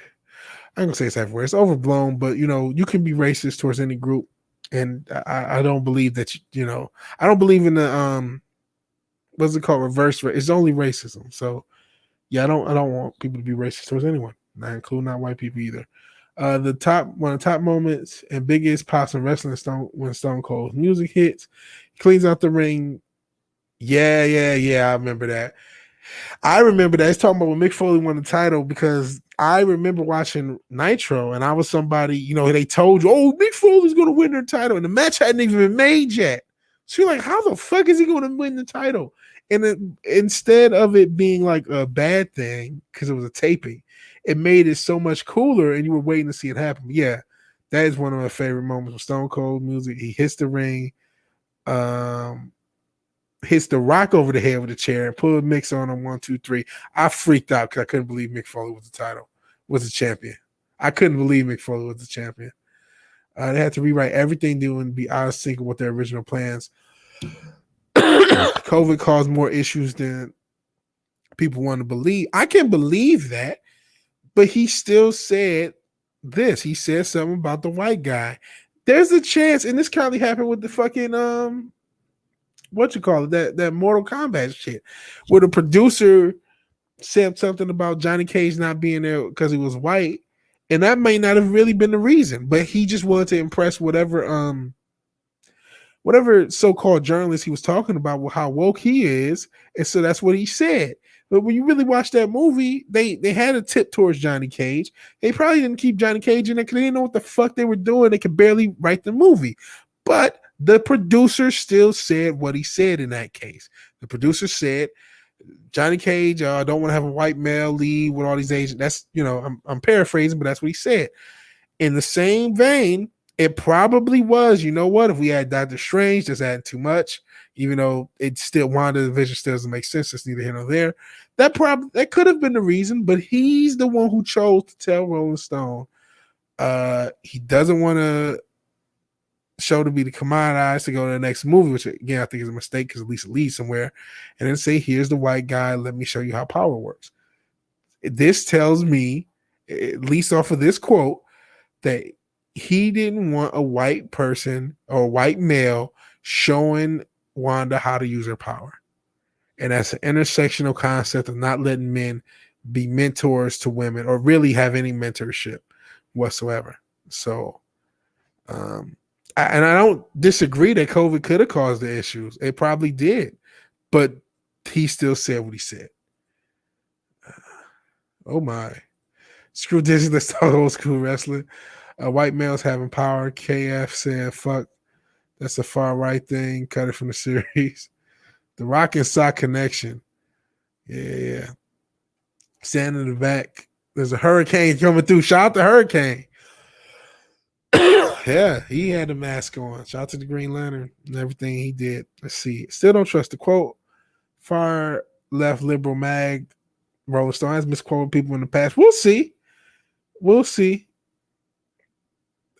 gonna say it's everywhere. It's overblown, but you know, you can be racist towards any group, and I don't believe that I don't believe in the what's it called, reverse race. It's only racism. So yeah, I don't want people to be racist towards anyone, not including not white people either. One of the top moments and biggest pops in wrestling when Stone Cold's music hits, he cleans out the ring. Yeah, I remember that. It's talking about when Mick Foley won the title, because I remember watching Nitro, and I was somebody, they told you, oh, Mick Foley's going to win their title, and the match hadn't even been made yet. So you're like, how the fuck is he going to win the title? And instead of it being like a bad thing because it was a taping, it made it so much cooler, and you were waiting to see it happen. Yeah, that is one of my favorite moments with Stone Cold music. He hits the ring, hits the Rock over the head with a chair, and put a mix on him 1, 2, 3. I freaked out because I couldn't believe Mick Foley was the champion. I couldn't believe Mick Foley was the champion. They had to rewrite everything new and be out of sync with their original plans. COVID caused more issues than people want to believe. I can believe that. But he still said this. He said something about the white guy. There's a chance, and this currently happened with the fucking that Mortal Kombat shit, where the producer said something about Johnny Cage not being there because he was white, and that may not have really been the reason, but he just wanted to impress whatever so-called journalist he was talking about with how woke he is, and so that's what he said. But when you really watch that movie, they had a tip towards Johnny Cage. They probably didn't keep Johnny Cage in there because they didn't know what the fuck they were doing. They could barely write the movie. But the producer still said what he said in that case. The producer said, Johnny Cage, I don't want to have a white male lead with all these Asians. That's, I'm paraphrasing, but that's what he said. In the same vein, it probably was, if we had Doctor Strange, that's adding too much. Even though it still, WandaVision still doesn't make sense. It's neither here nor there. That could have been the reason, but he's the one who chose to tell Rolling Stone he doesn't want to show to be the commoditized to go to the next movie, which again I think is a mistake because at least it leads somewhere, and then say, here's the white guy, let me show you how power works. This tells me, at least off of this quote, that he didn't want a white person or a white male showing Wanda how to use her power. And that's an intersectional concept of not letting men be mentors to women or really have any mentorship whatsoever. So, and I don't disagree that COVID could have caused the issues. It probably did, but he still said what he said. Oh my. Screw Disney, let's talk old school wrestling. White males having power. KF said, fuck, that's a far right thing. Cut it from the series. The Rock and Sock connection. Yeah. Standing in the back. There's a hurricane coming through. Shout out to Hurricane. Yeah, he had the mask on. Shout out to the Green Lantern and everything he did. Let's see. Still don't trust the quote. Far left liberal mag. Rolling Stone has misquoted people in the past. We'll see.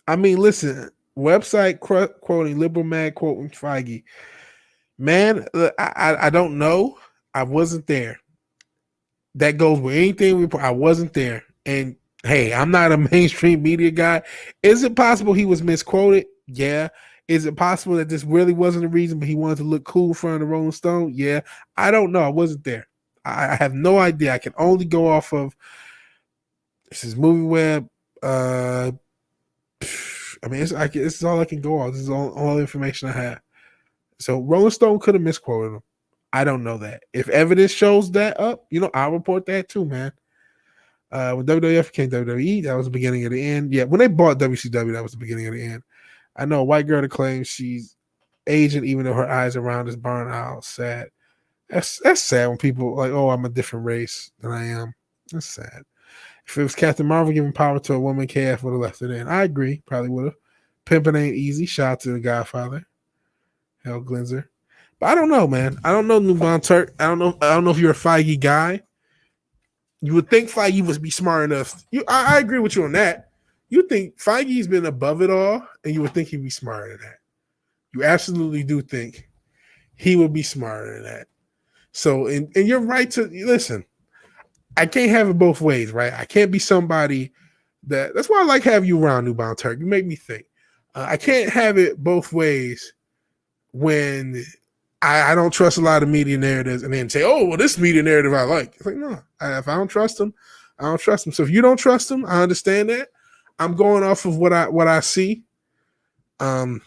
I mean, listen, website quoting liberal mag quoting Feige. Man, I don't know. I wasn't there. That goes with anything. I wasn't there. And hey, I'm not a mainstream media guy. Is it possible he was misquoted? Yeah. Is it possible that this really wasn't the reason, but he wanted to look cool in front of the Rolling Stone? Yeah. I don't know. I wasn't there. I have no idea. I can only go off of this is Movie Web. I mean, it's all I can go off. This is all the information I have. So Rolling Stone could have misquoted him. I don't know that. If evidence shows that up, I'll report that too, man. When WWF became WWE, that was the beginning of the end. Yeah, when they bought WCW, that was the beginning of the end. I know a white girl that claims she's Asian, even though her eyes are round as barn owl. Sad. That's sad when people like, oh, I'm a different race than I am. That's sad. If it was Captain Marvel giving power to a woman, KF would have left it in. I agree. Probably would have. Pimping ain't easy. Shout out to the Godfather. Hell Glenzer. But I don't know, man. I don't know Newborn Turk. I don't know if you're a Feige guy. You would think Feige would be smart enough. I agree with you on that. You think Feige's been above it all, and you would think he'd be smarter than that. You absolutely do think he would be smarter than that. So, and you're right to listen. I can't have it both ways, right? I can't be somebody that's why I like having you around, Newbound Turk. You make me think. I can't have it both ways when I don't trust a lot of media narratives and then say, oh, well, this media narrative I like. It's like, no, if I don't trust them, I don't trust them. So if you don't trust them, I understand that. I'm going off of what I see. Kevin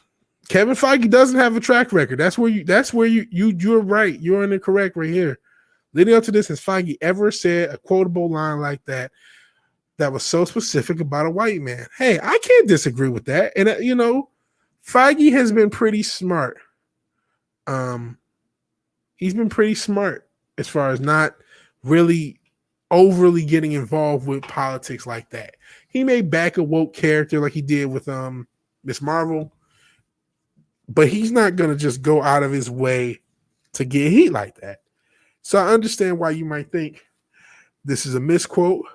Feige doesn't have a track record. That's where you're right. You're in the correct right here. Leading up to this, has Feige ever said a quotable line like that was so specific about a white man? Hey, I can't disagree with that. And Feige has been pretty smart. He's been pretty smart as far as not really overly getting involved with politics like that. He may back a woke character like he did with Miss Marvel, but he's not gonna just go out of his way to get heat like that. So I understand why you might think this is a misquote.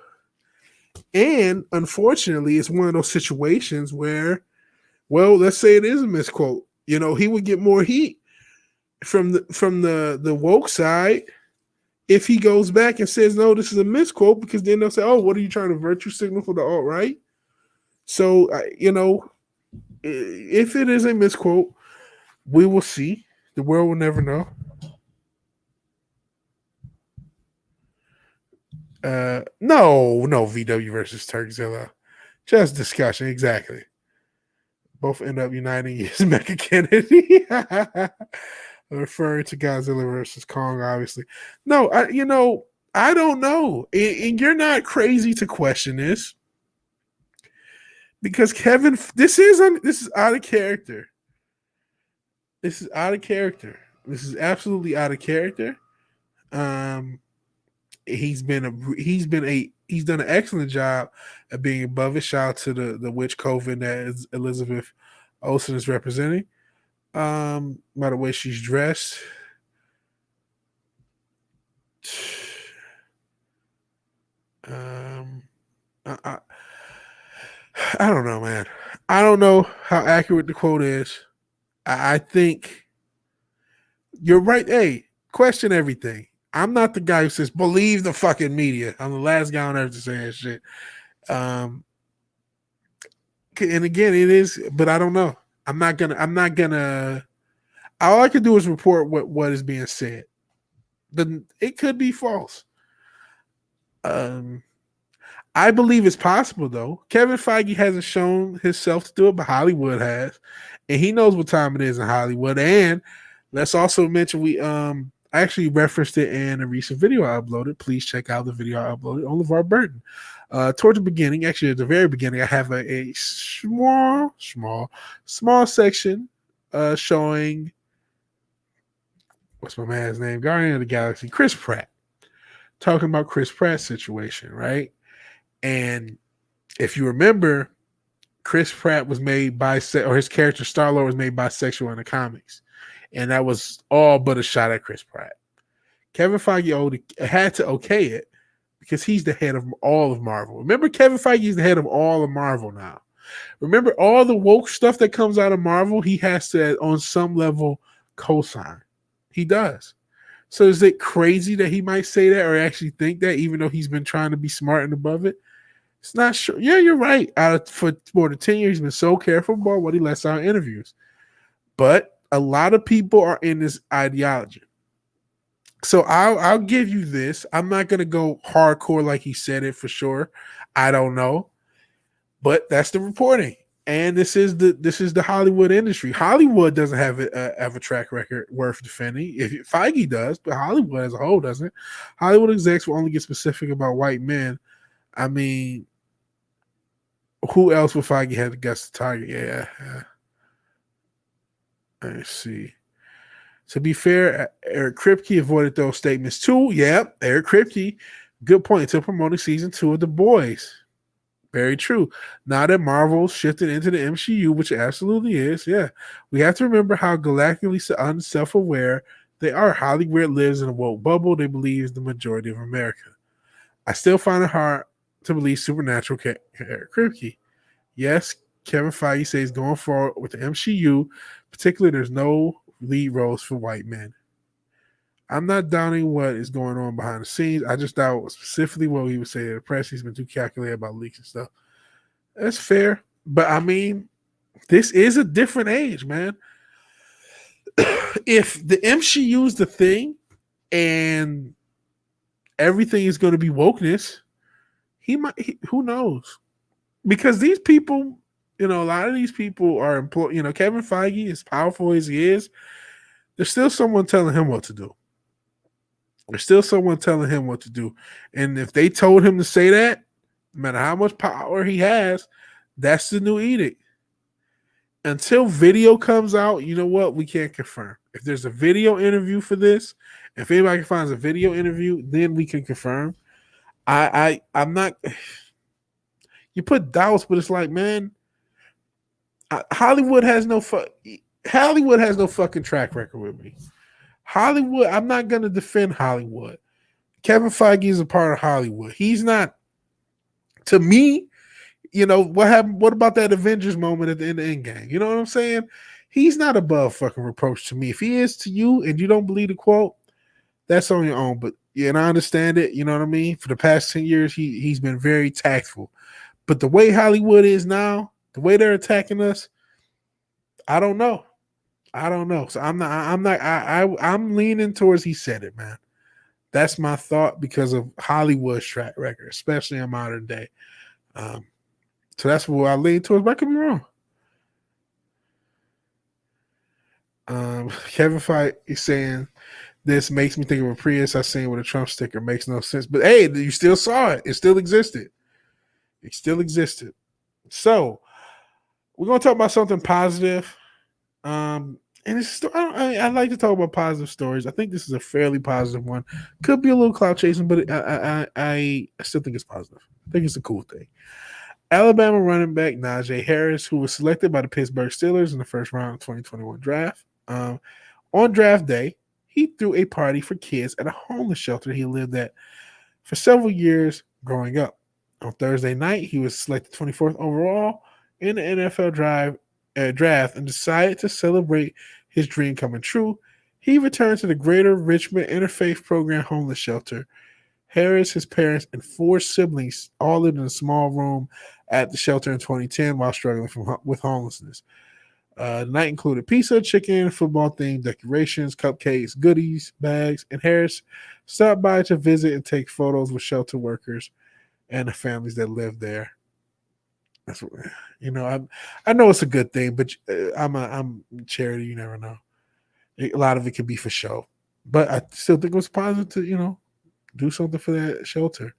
And unfortunately, it's one of those situations where, well, let's say it is a misquote. He would get more heat from the woke side if he goes back and says, no, this is a misquote, because then they'll say, oh, what are you trying to virtue signal for the alt-right? So, if it is a misquote, we will see. The world will never know. No, VW versus Turkzilla. Just discussion, exactly. Both end up uniting as Mecha Kennedy. Referring to Godzilla versus Kong, obviously. No, I don't know. And you're not crazy to question this. Because Kevin, this is out of character. This is out of character. This is absolutely out of character. He's done an excellent job of being above it. Shout out to the witch coven that Elizabeth Olsen is representing. By the way she's dressed. I don't know, man. I don't know how accurate the quote is. I think you're right. Hey, question everything. I'm not the guy who says believe the fucking media. I'm the last guy on earth to say that shit. And again, it is, but I don't know. I'm not gonna. All I can do is report what is being said. But it could be false. I believe it's possible, though. Kevin Feige hasn't shown himself to do it, but Hollywood has. And he knows what time it is in Hollywood. And let's also mention we actually referenced it in a recent video I uploaded. Please check out the video I uploaded on LeVar Burton. Towards the beginning, actually at the very beginning, I have a small section showing, what's my man's name? Guardian of the Galaxy, Chris Pratt. Talking about Chris Pratt's situation, right? And if you remember, Chris Pratt was made or his character Star-Lord was made bisexual in the comics. And that was all but a shot at Chris Pratt. Kevin Feige had to okay it because he's the head of all of Marvel. Remember, Kevin Feige is the head of all of Marvel now. Remember, all the woke stuff that comes out of Marvel, he has to, on some level, co-sign. He does. So is it crazy that he might say that or actually think that, even though he's been trying to be smart and above it? It's not sure. Yeah, you're right. For more than 10 years, he's been so careful about what he lets out in interviews. But a lot of people are in this ideology. So I'll give you this. I'm not going to go hardcore like he said it for sure. I don't know. But that's the reporting. And this is the Hollywood industry. Hollywood doesn't have a track record worth defending. If Feige does, but Hollywood as a whole doesn't. Hollywood execs will only get specific about white men. I mean, who else would Feige have to guess the target? Yeah. Let's see. To be fair, Eric Kripke avoided those statements too. Yeah, Eric Kripke. Good point. Until promoting season 2 of The Boys. Very true. Now that Marvel shifted into the MCU, which it absolutely is, yeah, we have to remember how galactically unself-aware they are. Hollywood lives in a woke bubble they believe is the majority of America. I still find it hard to believe supernatural Eric Kripke. Yes, Kevin Feige says going forward with the MCU, particularly there's no lead roles for white men. I'm not doubting what is going on behind the scenes. I just doubt specifically what he would say to the press. He's been too calculated about leaks and stuff. That's fair. But I mean, this is a different age, man. If the MCU is the thing and everything is going to be wokeness, who knows? Because these people, a lot of these people are employed. Kevin Feige, as powerful as he is, there's still someone telling him what to do. There's still someone telling him what to do. And if they told him to say that, no matter how much power he has, that's the new edict. Until video comes out, you know what? We can't confirm. If there's a video interview for this, if anybody finds a video interview, then we can confirm. I'm not. You put doubts, but it's like, man, Hollywood has no fucking track record with me. Hollywood, I'm not going to defend Hollywood. Kevin Feige is a part of Hollywood. He's not, to me, what happened? What about that Avengers moment at the end of Endgame? You know what I'm saying? He's not above fucking reproach to me. If he is to you and you don't believe the quote, that's on your own. But yeah, and I understand it. You know what I mean? For the past 10 years, he's been very tactful. But the way Hollywood is now, the way they're attacking us, I don't know. So I'm leaning towards he said it, man. That's my thought because of Hollywood's track record, especially in modern day. So that's what I lean towards, but I could be wrong. Kevin Feige is saying this makes me think of a Prius I seen with a Trump sticker. Makes no sense. But hey, you still saw it. It still existed. So we're gonna talk about something positive. And I like to talk about positive stories. I think this is a fairly positive one. Could be a little cloud chasing, but I still think it's positive. I think it's a cool thing. Alabama running back Najee Harris, who was selected by the Pittsburgh Steelers in the first round of 2021 draft. On draft day, he threw a party for kids at a homeless shelter he lived at for several years growing up. On Thursday night, he was selected 24th overall in the NFL draft and decided to celebrate his dream coming true. He returned to the Greater Richmond Interfaith Program homeless shelter. Harris, his parents, and 4 siblings all lived in a small room at the shelter in 2010 while struggling with homelessness. The night included pizza, chicken, football-themed decorations, cupcakes, goodies, bags, and Harris stopped by to visit and take photos with shelter workers and the families that live there. That's what, I know it's a good thing, but I'm charity. You never know. A lot of it can be for show, but I still think it was positive to do something for that shelter.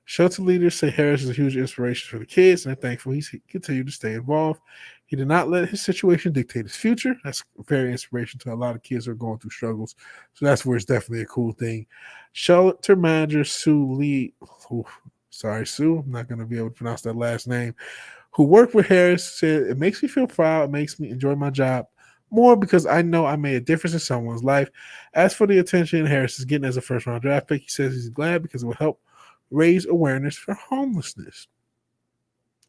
Shelter leaders say Harris is a huge inspiration for the kids, and they're thankful he continued to stay involved. He did not let his situation dictate his future. That's very inspirational to a lot of kids who are going through struggles. So that's where it's definitely a cool thing. Shelter manager Sue Lee, Sue, I'm not going to be able to pronounce that last name, who worked with Harris, said, "It makes me feel proud. It makes me enjoy my job more because I know I made a difference in someone's life. As for the attention Harris is getting as a first-round draft pick, he says he's glad because it will help raise awareness for homelessness."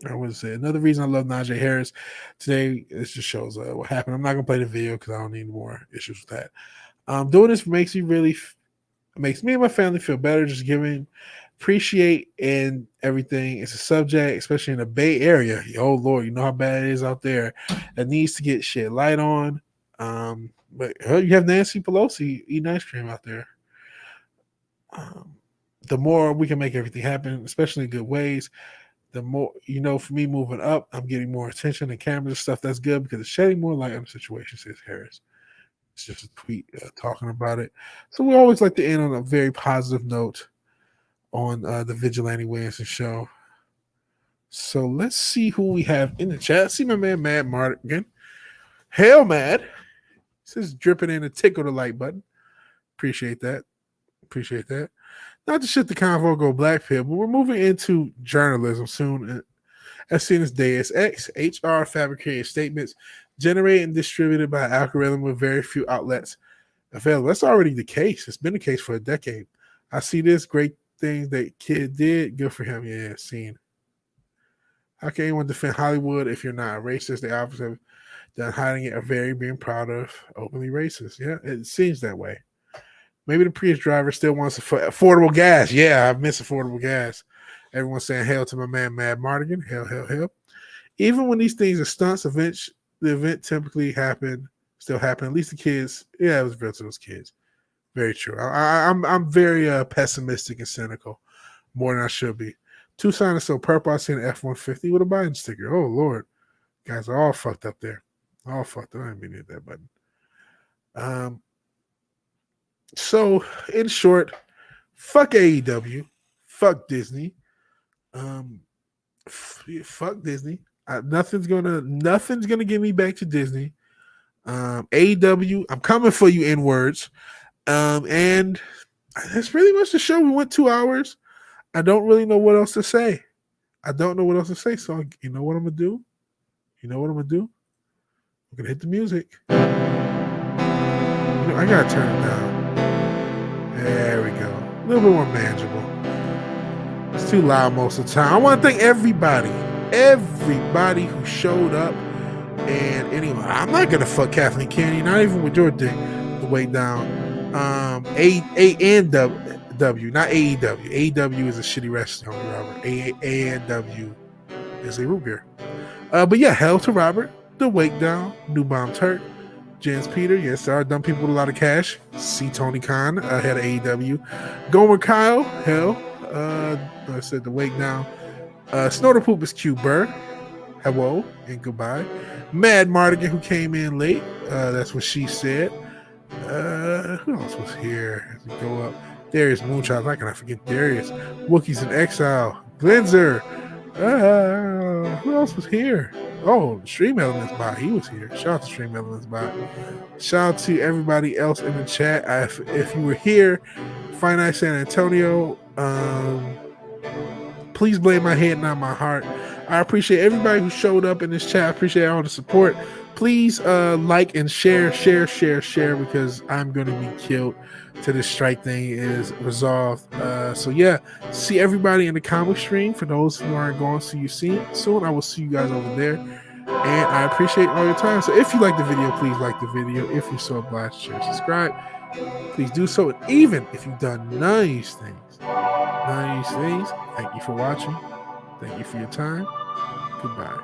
I would say another reason I love Najee Harris today, this just shows what happened. I'm not going to play the video because I don't need more issues with that. Doing this makes me and my family feel better, just giving, appreciate, and everything. It's a subject, especially in the Bay Area. Oh, Lord, you know how bad it is out there. That needs to get shit light on. But you have Nancy Pelosi eating ice cream out there. The more we can make everything happen, especially in good ways, the more, for me moving up, I'm getting more attention and cameras and stuff. That's good because it's shedding more light on the situation, says Harris. It's just a tweet talking about it. So we always like to end on a very positive note on the Vigilante Williamson show. So let's see who we have in the chat. See my man, Mad Martin. Hail, Mad. This is dripping in a tickle the like button. Appreciate that. Not to shit the convo go black pill, but we're moving into journalism soon. As soon as Deus Ex, HR fabricated statements generated and distributed by an algorithm with very few outlets available. That's already the case. It's been the case for a decade. I see this great thing that kid did. Good for him. Yeah, seen. How can anyone defend Hollywood if you're not a racist? The opposite of done hiding it or very being proud of openly racist. Yeah, it seems that way. Maybe the Prius driver still wants affordable gas. Yeah, I miss affordable gas. Everyone's saying hail to my man, Mad Mardigan. Hail. Even when these things are stunts, the event typically still happen. At least the kids, it was real to those kids. Very true. I'm very pessimistic and cynical, more than I should be. Tucson is so purple, I see an F-150 with a Biden sticker. Oh, Lord. Guys are all fucked up there. All fucked up. I didn't mean to hit that button. So, in short, fuck AEW, fuck Disney, fuck Disney. Nothing's gonna get me back to Disney. AEW, I'm coming for you, N-words. And that's pretty much the show. We went 2 hours. I don't really know what else to say. So you know what I'm gonna do? I'm gonna hit the music. I gotta turn it down. There we go. A little bit more manageable. It's too loud most of the time. I want to thank everybody who showed up. And anyway, I'm not gonna fuck Kathleen Kennedy, not even with your dick, the way down. A and W, not AEW. AEW is a shitty wrestling, Robert. ANW is a root beer. But yeah, hell to Robert, the wake down, New Bomb Turk, Jens Peter, yes, there are dumb people with a lot of cash. See Tony Khan, head of AEW. Gomer Kyle, hell. I said the wake down. Snorter Poop is Q Burr. Hello and goodbye. Mad Mardigan, who came in late. That's what she said. Who else was here? As we go up, Darius Moonchild. How can I forget Darius? Wookiees in Exile. Glenzer. Who else was here? Oh, Stream Elements Bot. He was here. Shout out to Stream Elements Bot. Shout out to everybody else in the chat. If you were here, Finite San Antonio, please blame my head, not my heart. I appreciate everybody who showed up in this chat. I appreciate all the support. Please like and share because I'm going to be killed till this strike thing is resolved. So yeah, see everybody in the comic stream. For those who aren't going to see you soon, I will see you guys over there. And I appreciate all your time. So if you like the video, please like the video. If you're so obliged, share, subscribe. Please do so. And even if you've done none of these things, thank you for watching. Thank you for your time. Goodbye.